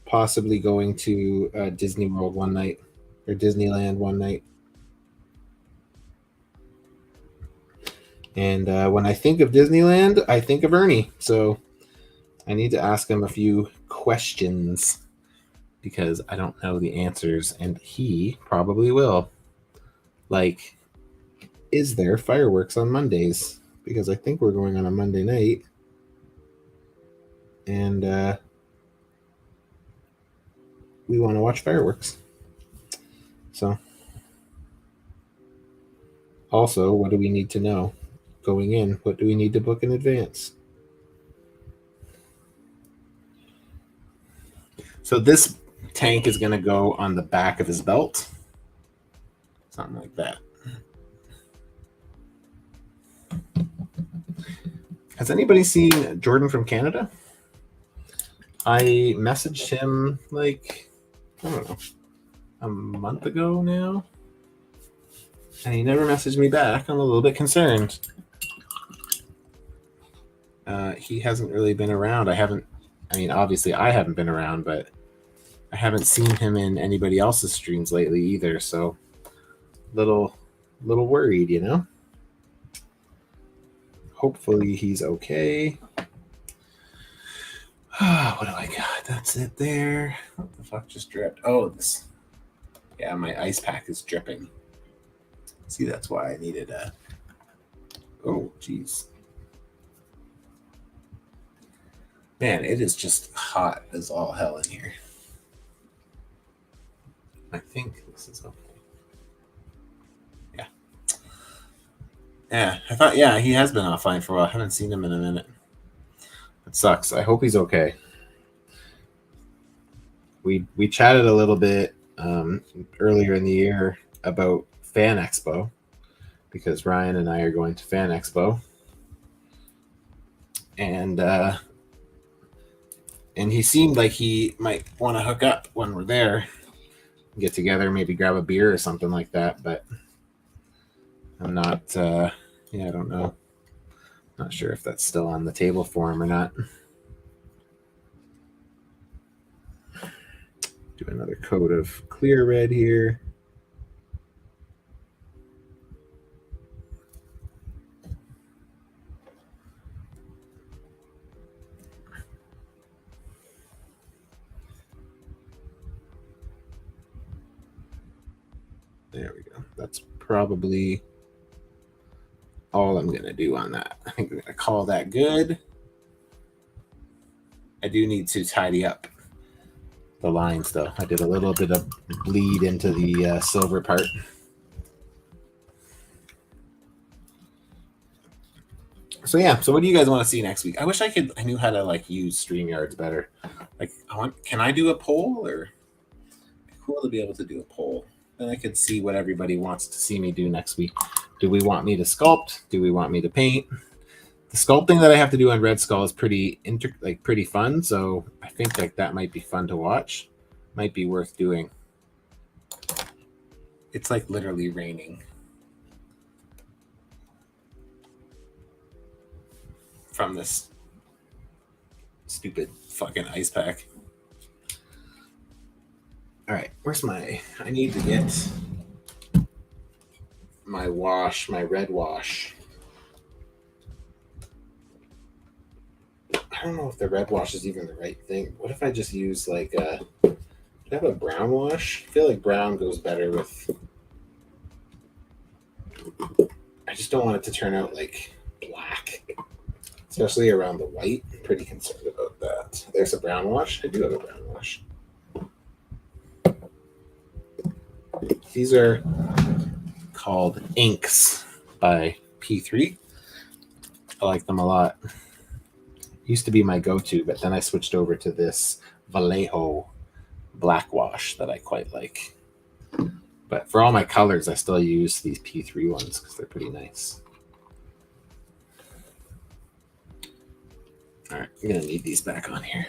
possibly going to Disney World one night, or Disneyland one night. And when I think of Disneyland, I think of Ernie. So I need to ask him a few questions because I don't know the answers, and he probably will. Like, is there fireworks on Mondays? because I think we're going on a Monday night, and we want to watch fireworks. So, also, what do we need to know going in? What do we need to book in advance? So this tank is going to go on the back of his belt. Something like that. Has anybody seen Jordan from Canada? I messaged him like, I don't know, a month ago now, and he never messaged me back. I'm a little bit concerned. He hasn't really been around. Obviously I haven't been around, but I haven't seen him in anybody else's streams lately either, so little worried, you know? Hopefully he's okay. What do I got? That's it there. What the fuck just dripped? Oh, this. Yeah, my ice pack is dripping. See, that's why I needed a... Oh, jeez. Man, it is just hot as all hell in here. I think this is okay. Yeah. Yeah, I thought, yeah, he has been offline for a while. I haven't seen him in a minute. It sucks. I hope he's okay. We chatted a little bit earlier in the year about Fan Expo, because Ryan and I are going to Fan Expo, and he seemed like he might want to hook up when we're there, get together, maybe grab a beer or something like that. But I'm not. I don't know. Not sure if that's still on the table for him or not. Do another coat of clear red here. There we go. That's probably all I'm going to do on that. I think I'm going to call that good. I do need to tidy up the lines, though. I did a little bit of bleed into the silver part. So yeah, so what do you guys want to see next week? I wish I knew how to like use StreamYards better. Like, can I do a poll, or it'd be cool to be able to do a poll? Then I could see what everybody wants to see me do next week. Do we want me to sculpt? Do we want me to paint? The sculpting that I have to do on Red Skull is pretty fun, so I think like that might be fun to watch. Might be worth doing. It's like literally raining from this stupid fucking ice pack. All right, where's my... I need to get my wash, my red wash. I don't know if the red wash is even the right thing. What if I just use like do I have a brown wash? I feel like brown goes better with... I just don't want it to turn out like black, especially around the white. I'm pretty concerned about that. There's a brown wash. I do have a brown wash. These are called Inks by P3. I like them a lot. Used to be my go-to, but then I switched over to this Vallejo black wash that I quite like. But for all my colors, I still use these P3 ones because they're pretty nice. All right, I'm going to need these back on here.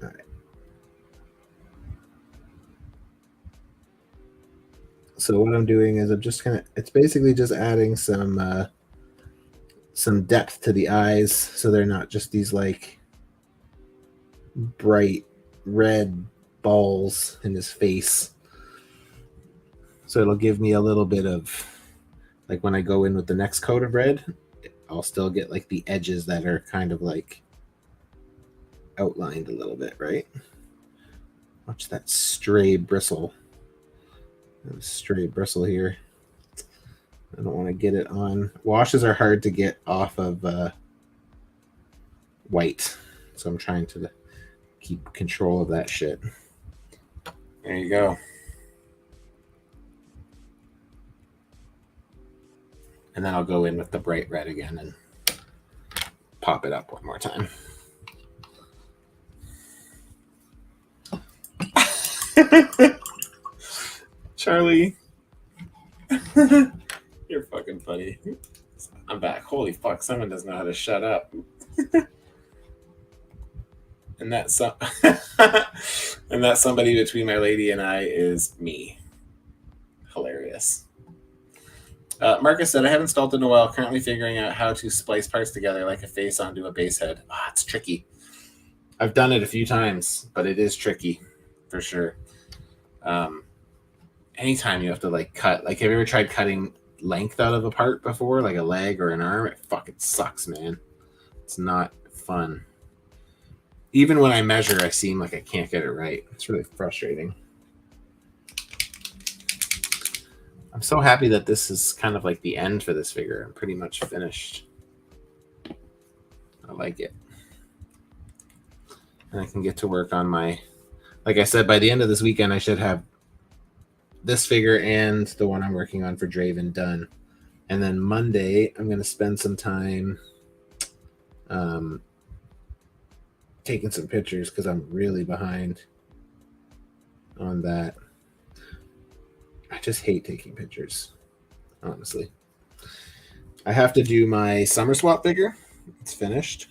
All right. So what I'm doing is I'm just it's basically just adding some depth to the eyes, so they're not just these like bright red balls in his face. So it'll give me a little bit of, like when I go in with the next coat of red, I'll still get like the edges that are kind of like outlined a little bit, right? Watch that stray bristle. a stray bristle here. I don't want to get it on. Washes are hard to get off of white, so I'm trying to keep control of that shit. There you go. And then I'll go in with the bright red again and pop it up one more time. Charlie. You're fucking funny. I'm back. Holy fuck, someone doesn't know how to shut up. And that somebody between my lady and I is me. Hilarious. Marcus said, I haven't installed it in a while, currently figuring out how to splice parts together like a face onto a base head. It's tricky. I've done it a few times, but it is tricky for sure. Anytime you have to like cut, like, have you ever tried cutting length out of a part before, like a leg or an arm? It fucking sucks, man. It's not fun. Even when I measure, I seem like I can't get it right. It's really frustrating. I'm so happy that this is kind of like the end for this figure. I'm pretty much finished. I like it. And I can get to work on my, like I said, by the end of this weekend, I should have this figure and the one I'm working on for Draven done. And then Monday, I'm going to spend some time taking some pictures because I'm really behind on that. I just hate taking pictures, honestly. I have to do my summer swap figure. It's finished.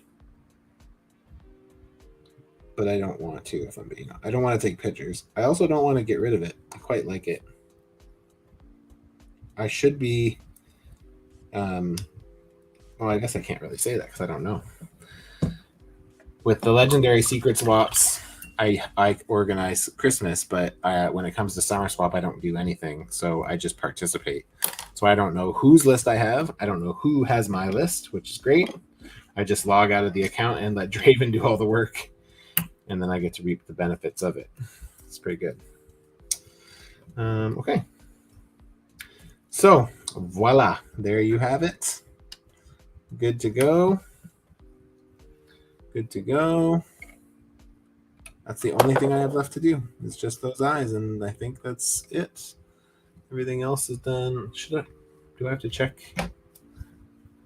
But I don't want to, if I'm being honest. I don't want to take pictures. I also don't want to get rid of it. I quite like it. I should be... well, I guess I can't really say that because I don't know. With the Legendary Secret Swaps, I organize Christmas, but when it comes to summer swap, I don't do anything. So I just participate. So I don't know whose list I have. I don't know who has my list, which is great. I just log out of the account and let Draven do all the work. And then I get to reap the benefits of it. It's pretty good. Okay. So, voila. There you have it. Good to go. Good to go. That's the only thing I have left to do. It's just those eyes, and I think that's it. Everything else is done. Do I have to check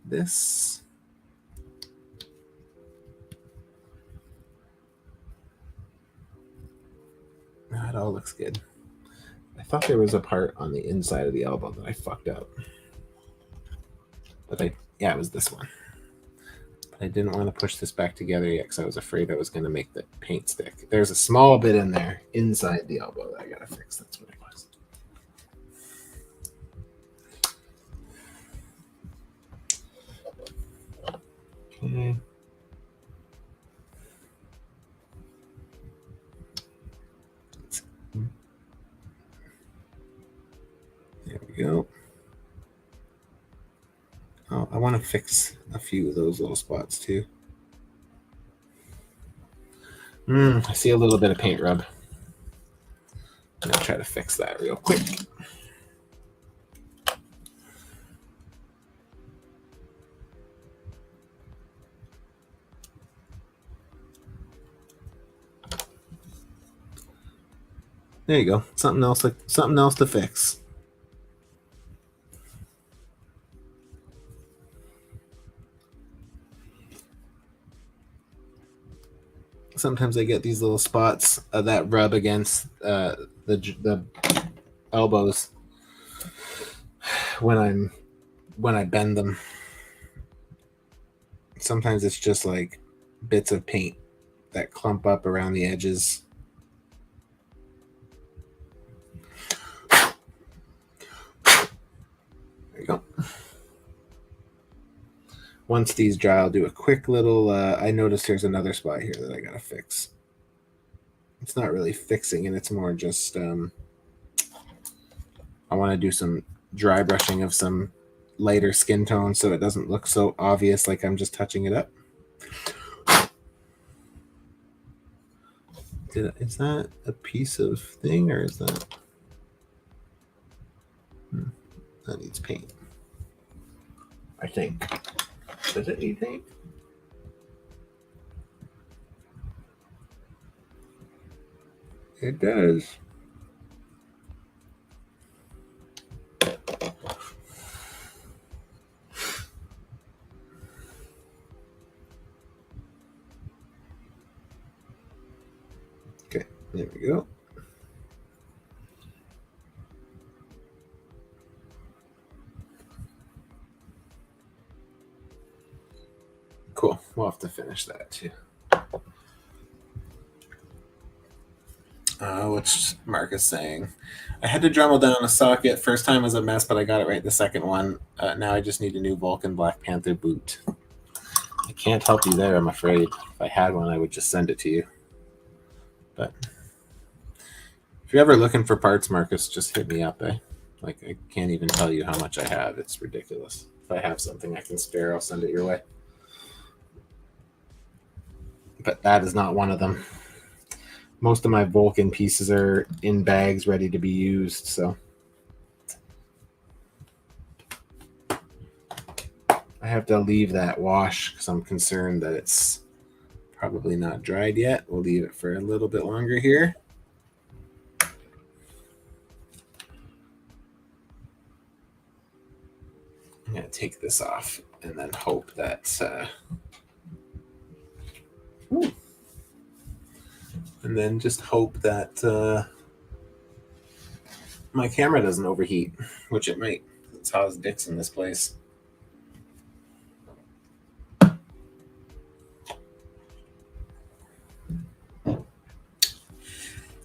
this? No, it all looks good. I thought there was a part on the inside of the elbow that I fucked up. But yeah, it was this one. But I didn't want to push this back together yet because I was afraid I was going to make the paint stick. There's a small bit in there inside the elbow that I got to fix. That's what it was. Okay. There we go. Oh, I want to fix a few of those little spots too. I see a little bit of paint rub. I'm going to try to fix that real quick. There you go. Something else to fix. Sometimes I get these little spots that rub against the elbows when I bend them. Sometimes it's just like bits of paint that clump up around the edges. There you go. Once these dry, I'll do a quick little... I noticed there's another spot here that I gotta fix. It's not really fixing it. It's more just... I want to do some dry brushing of some lighter skin tone so it doesn't look so obvious like I'm just touching it up. Is that a piece of thing or is that... That needs paint. I think. Does it need paint? It does. Okay, there we go. Cool. We'll have to finish that too. What's Marcus saying? I had to Dremel down a socket. First time was a mess, but I got it right the second one. Now I just need a new Vulcan Black Panther boot. I can't help you there, I'm afraid. If I had one, I would just send it to you. But if you're ever looking for parts, Marcus, just hit me up, eh? Like, I can't even tell you how much I have. It's ridiculous. If I have something I can spare, I'll send it your way. But that is not one of them. Most of my Vulcan pieces are in bags ready to be used, so I have to leave that wash because I'm concerned that it's probably not dried yet. We'll leave it for a little bit longer here. I'm going to take this off and then hope that and then just hope that my camera doesn't overheat, which it might. It's hot as dicks in this place.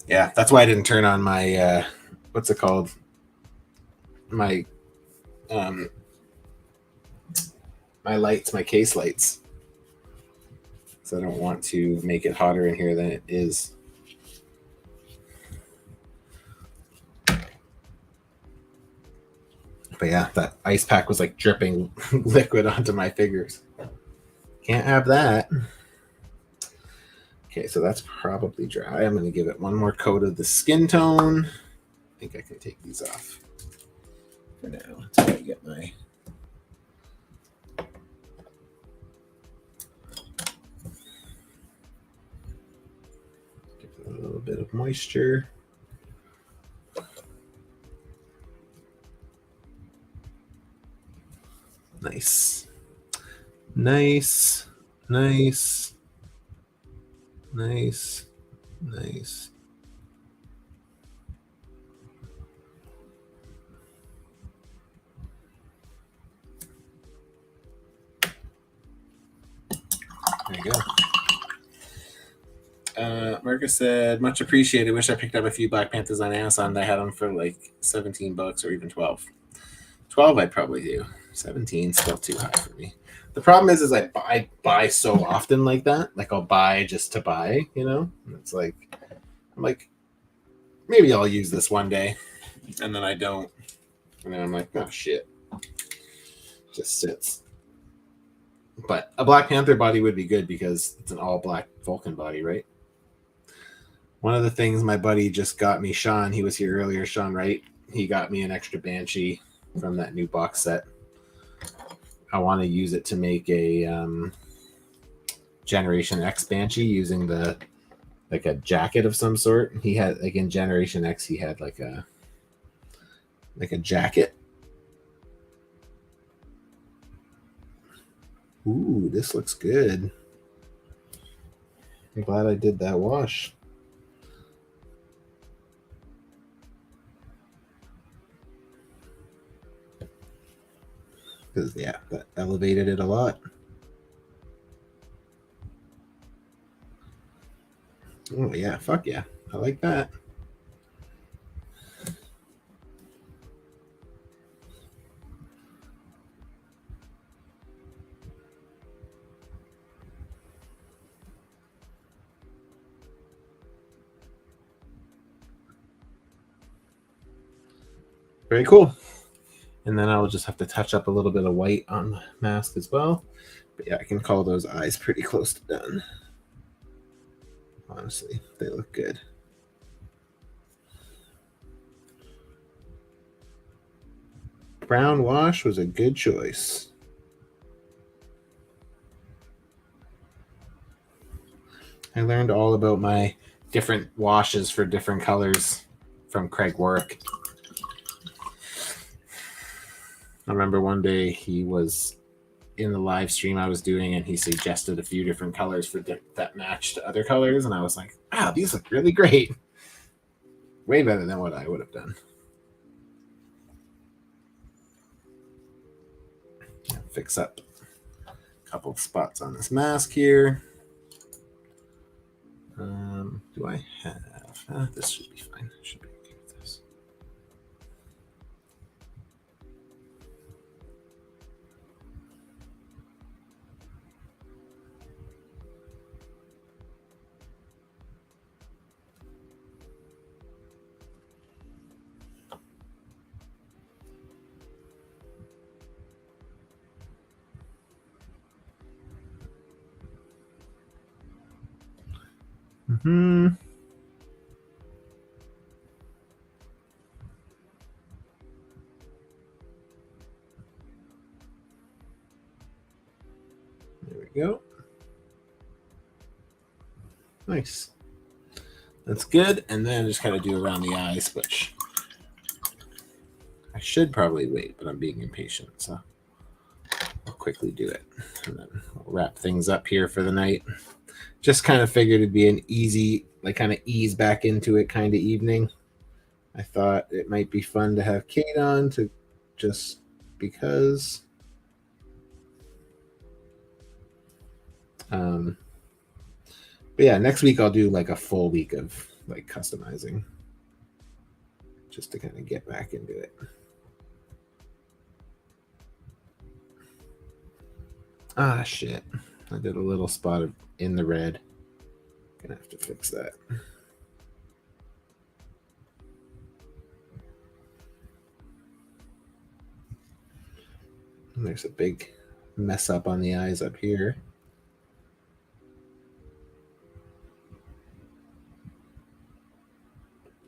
Yeah, that's why I didn't turn on my what's it called? My my lights, my case lights. So I don't want to make it hotter in here than it is. But yeah, that ice pack was like dripping liquid onto my fingers. Can't have that. Okay, so that's probably dry. I'm going to give it one more coat of the skin tone. I think I can take these off for now until I get my... Give it a little bit of moisture. Nice. Nice. Nice. Nice. Nice. There you go. Marcus said, much appreciated. Wish I picked up a few Black Panthers on Amazon. I had them for like $17 or even 12. 12 I'd probably do. 17 still too high for me. The problem is I buy so often like that. Like I'll buy just to buy, you know? And it's like, I'm like, maybe I'll use this one day. And then I don't. And then I'm like, oh shit. Just sits. But a Black Panther body would be good because it's an all black Vulcan body, right? One of the things my buddy just got me, Sean, he was here earlier, Sean Wright, he got me an extra Banshee from that new box set. I want to use it to make a Generation X Banshee using the like a jacket of some sort. He had like in Generation X, he had like a jacket. Ooh, this looks good. I'm glad I did that wash. Because yeah, that elevated it a lot. Oh yeah, fuck yeah. I like that. Very cool. And then I'll just have to touch up a little bit of white on the mask as well. But yeah, I can call those eyes pretty close to done. Honestly, they look good. brown wash was a good choice. I learned all about my different washes for different colors from Craig Warwick. I remember one day he was in the live stream I was doing, and he suggested a few different colors for that matched other colors, and I was like, wow, these look really great. Way better than what I would have done. Fix up a couple of spots on this mask here. Do I have... this should be fine. Should be okay with this. Mm-hmm. There we go. Nice. That's good. And then just kind of do around the eyes, which I should probably wait, but I'm being impatient, so I'll quickly do it. And then we'll wrap things up here for the night. Just kind of figured it'd be an easy, like kind of ease back into it kind of evening. I thought it might be fun to have Kate on to just because. But yeah, next week I'll do like a full week of like customizing just to kind of get back into it. Ah, shit. I did a little spot of in the red. Gonna have to fix that. And there's a big mess up on the eyes up here.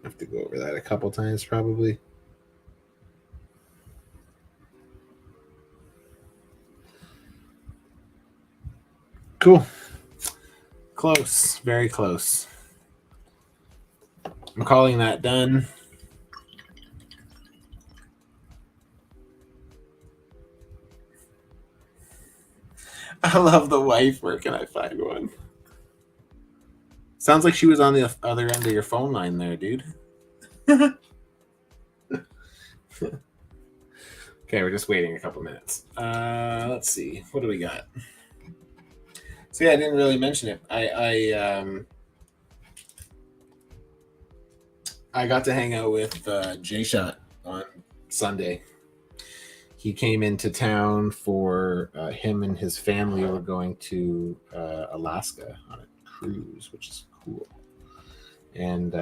I have to go over that a couple times probably. Cool. Close. Very close. I'm calling that done. I love the wife. Where can I find one? Sounds like she was on the other end of your phone line there, dude. Okay, we're just waiting a couple minutes. Let's see. What do we got? So yeah, I didn't really mention it. I got to hang out with J-Shot on Sunday. He came into town for him and his family were going to Alaska on a cruise, which is cool. And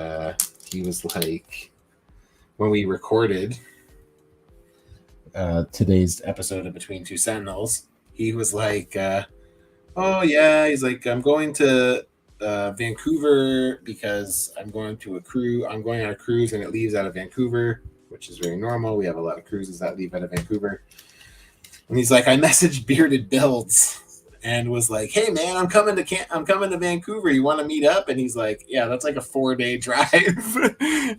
he was like, when we recorded today's episode of Between Two Sentinels, he was like, oh yeah, he's like, I'm going to Vancouver because I'm going on a cruise and it leaves out of Vancouver, which is very normal. We have a lot of cruises that leave out of Vancouver. And he's like, I messaged Bearded Builds and was like, hey man, I'm coming to Vancouver. You want to meet up? And he's like, yeah, that's like a 4-day drive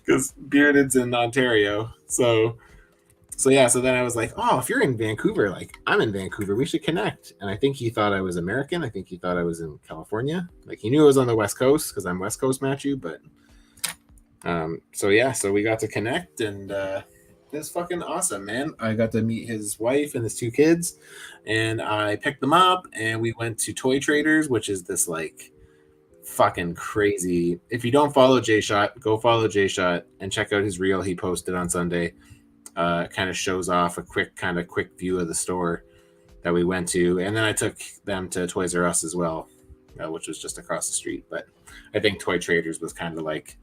because Bearded's in Ontario. So then I was like, oh, if you're in Vancouver, like I'm in Vancouver, we should connect. And I think he thought I was American. I think he thought I was in California. Like he knew I was on the West Coast because I'm West Coast Matchu, but so we got to connect and it's fucking awesome, man. I got to meet his wife and his 2 kids and I picked them up and we went to Toy Traders, which is this like fucking crazy. If you don't follow J-Shot, go follow J-Shot and check out his reel he posted on Sunday. Kind of shows off a quick view of the store that we went to. And then I took them to Toys R Us as well, which was just across the street. But I think Toy Traders was kind of like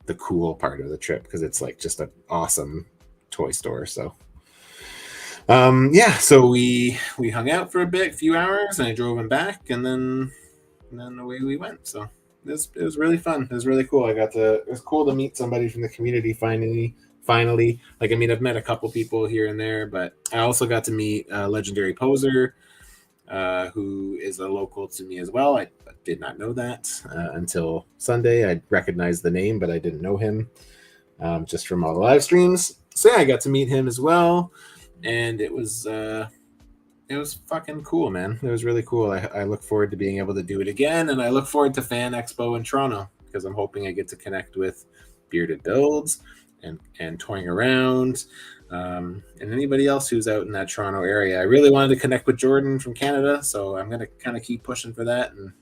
the cool part of the trip because it's like just an awesome toy store. So so we hung out for a few hours and I drove him back and then away we went. So it was really fun. It was really cool. It was cool to meet somebody from the community finally finally. Like, I mean, I've met a couple people here and there, but I also got to meet Legendary Poser, who is a local to me as well. I did not know that until Sunday. I recognized the name, but I didn't know him just from all the live streams. So yeah, I got to meet him as well, and it was fucking cool, man. It was really cool. I look forward to being able to do it again, and I look forward to Fan Expo in Toronto because I'm hoping I get to connect with Bearded Builds and Toying Around, and anybody else who's out in that Toronto area. I really wanted to connect with Jordan from Canada, so I'm gonna kind of keep pushing for that and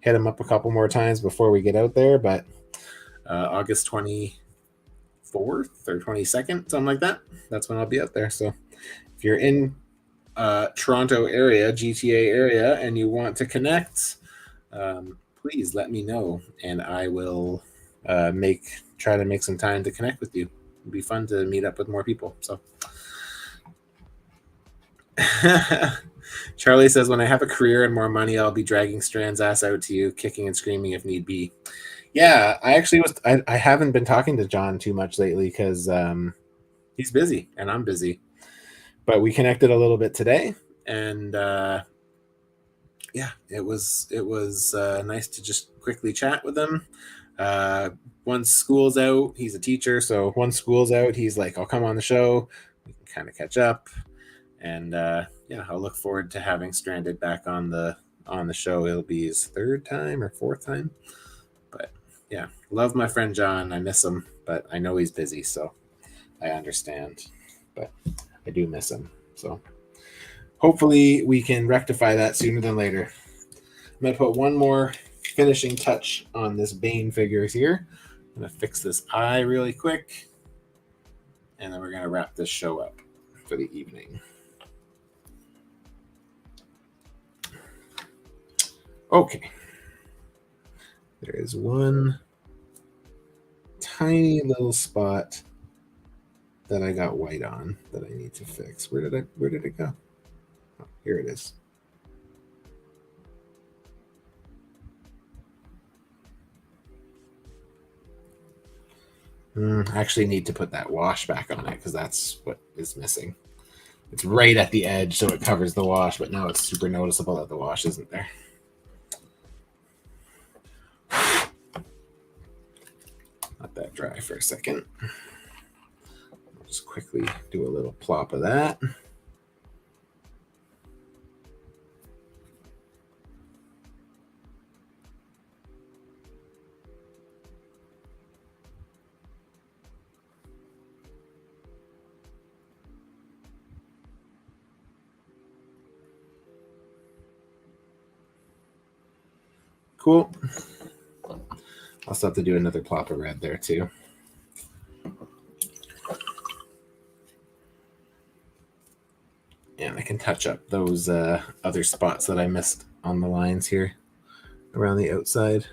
hit him up a couple more times before we get out there. But August 24th or 22nd, something like that. That's when I'll be out there. So if you're in Toronto area, GTA area, and you want to connect, please let me know, and I will try to make some time to connect with you. It'd be fun to meet up with more people. So Charlie says, when I have a career and more money, I'll be dragging Strand's ass out to you, kicking and screaming if need be. Yeah, I haven't been talking to John too much lately because he's busy and I'm busy. But we connected a little bit today, and yeah, it was nice to just quickly chat with him. Once school's out, he's a teacher, so once school's out, he's like, I'll come on the show. We can kind of catch up, and yeah, I'll look forward to having Stranded back on the show. It'll be his third time or fourth time, but yeah, love my friend John. I miss him, but I know he's busy, so I understand. But I do miss him, so hopefully we can rectify that sooner than later. I'm gonna put one more finishing touch on this Bane figures here. I'm gonna fix this eye really quick, and then we're gonna wrap this show up for the evening. Okay, there is one tiny little spot that I got white on that I need to fix. Where did it go? Oh, here it is. I actually need to put that wash back on it because that's what is missing. It's right at the edge, so it covers the wash, but now it's super noticeable that the wash isn't there. Let that dry for a second. I'll just quickly do a little plop of that. Cool. I'll still have to do another plop of red there too. And I can touch up those other spots that I missed on the lines here around the outside.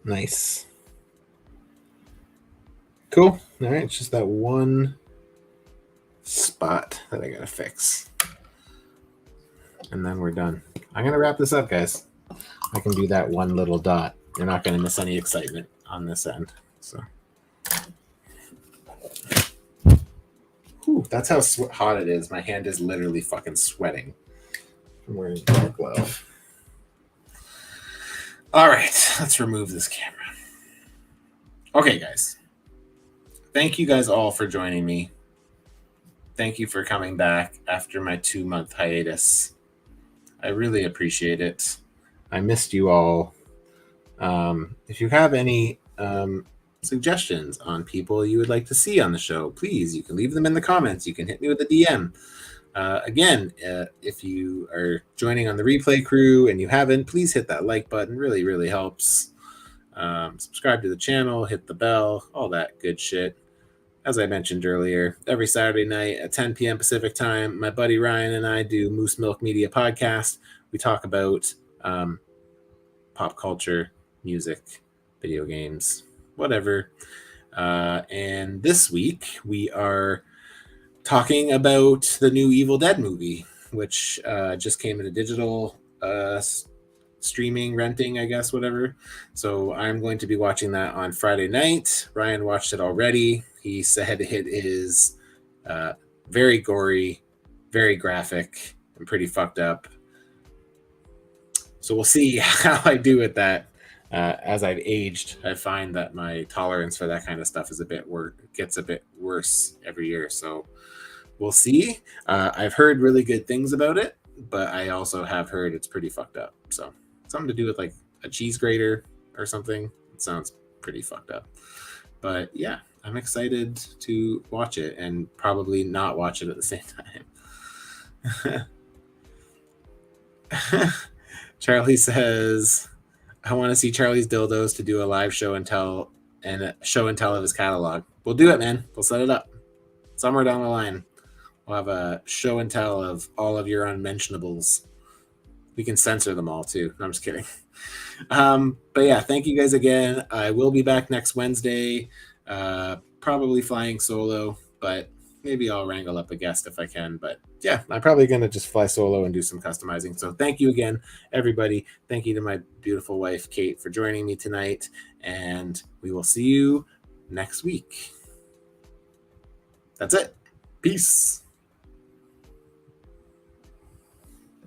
Nice. Cool. All right, it's just that one spot that I gotta fix. And then we're done. I'm gonna wrap this up, guys. I can do that one little dot. You're not gonna miss any excitement on this end. So whew, that's how hot it is. My hand is literally fucking sweating from wearing a dark glove. All right, let's remove this camera. Okay, guys. Thank you guys all for joining me. Thank you for coming back after my 2-month hiatus. I really appreciate it. I missed you all. If you have any suggestions on people you would like to see on the show, please, you can leave them in the comments. You can hit me with a DM. Again, if you are joining on the replay crew and you haven't, please hit that like button. Really, really helps. Subscribe to the channel, hit the bell, all that good shit. As I mentioned earlier, every Saturday night at 10 p.m. Pacific time, my buddy Ryan and I do Moose Milk Media Podcast. We talk about pop culture, music, video games, whatever. And this week, we are talking about the new Evil Dead movie, which just came into digital streaming, renting, I guess, whatever. So I'm going to be watching that on Friday night. Ryan watched it already. He said it is very gory, very graphic, and pretty fucked up. So we'll see how I do with that. As I've aged, I find that my tolerance for that kind of stuff is gets a bit worse every year. So we'll see. I've heard really good things about it, but I also have heard it's pretty fucked up. So something to do with like a cheese grater or something. It sounds pretty fucked up. But yeah, I'm excited to watch it and probably not watch it at the same time. Charlie says, I want to see Charlie's Dildos to do a live show and tell of his catalog. We'll do it, man. We'll set it up. Somewhere down the line, we'll have a show and tell of all of your unmentionables. We can censor them all too. No, I'm just kidding. But yeah, thank you guys again. I will be back next Wednesday, probably flying solo, but maybe I'll wrangle up a guest if I can. But yeah, I'm probably going to just fly solo and do some customizing. So thank you again, everybody. Thank you to my beautiful wife, Kate, for joining me tonight. And we will see you next week. That's it. Peace.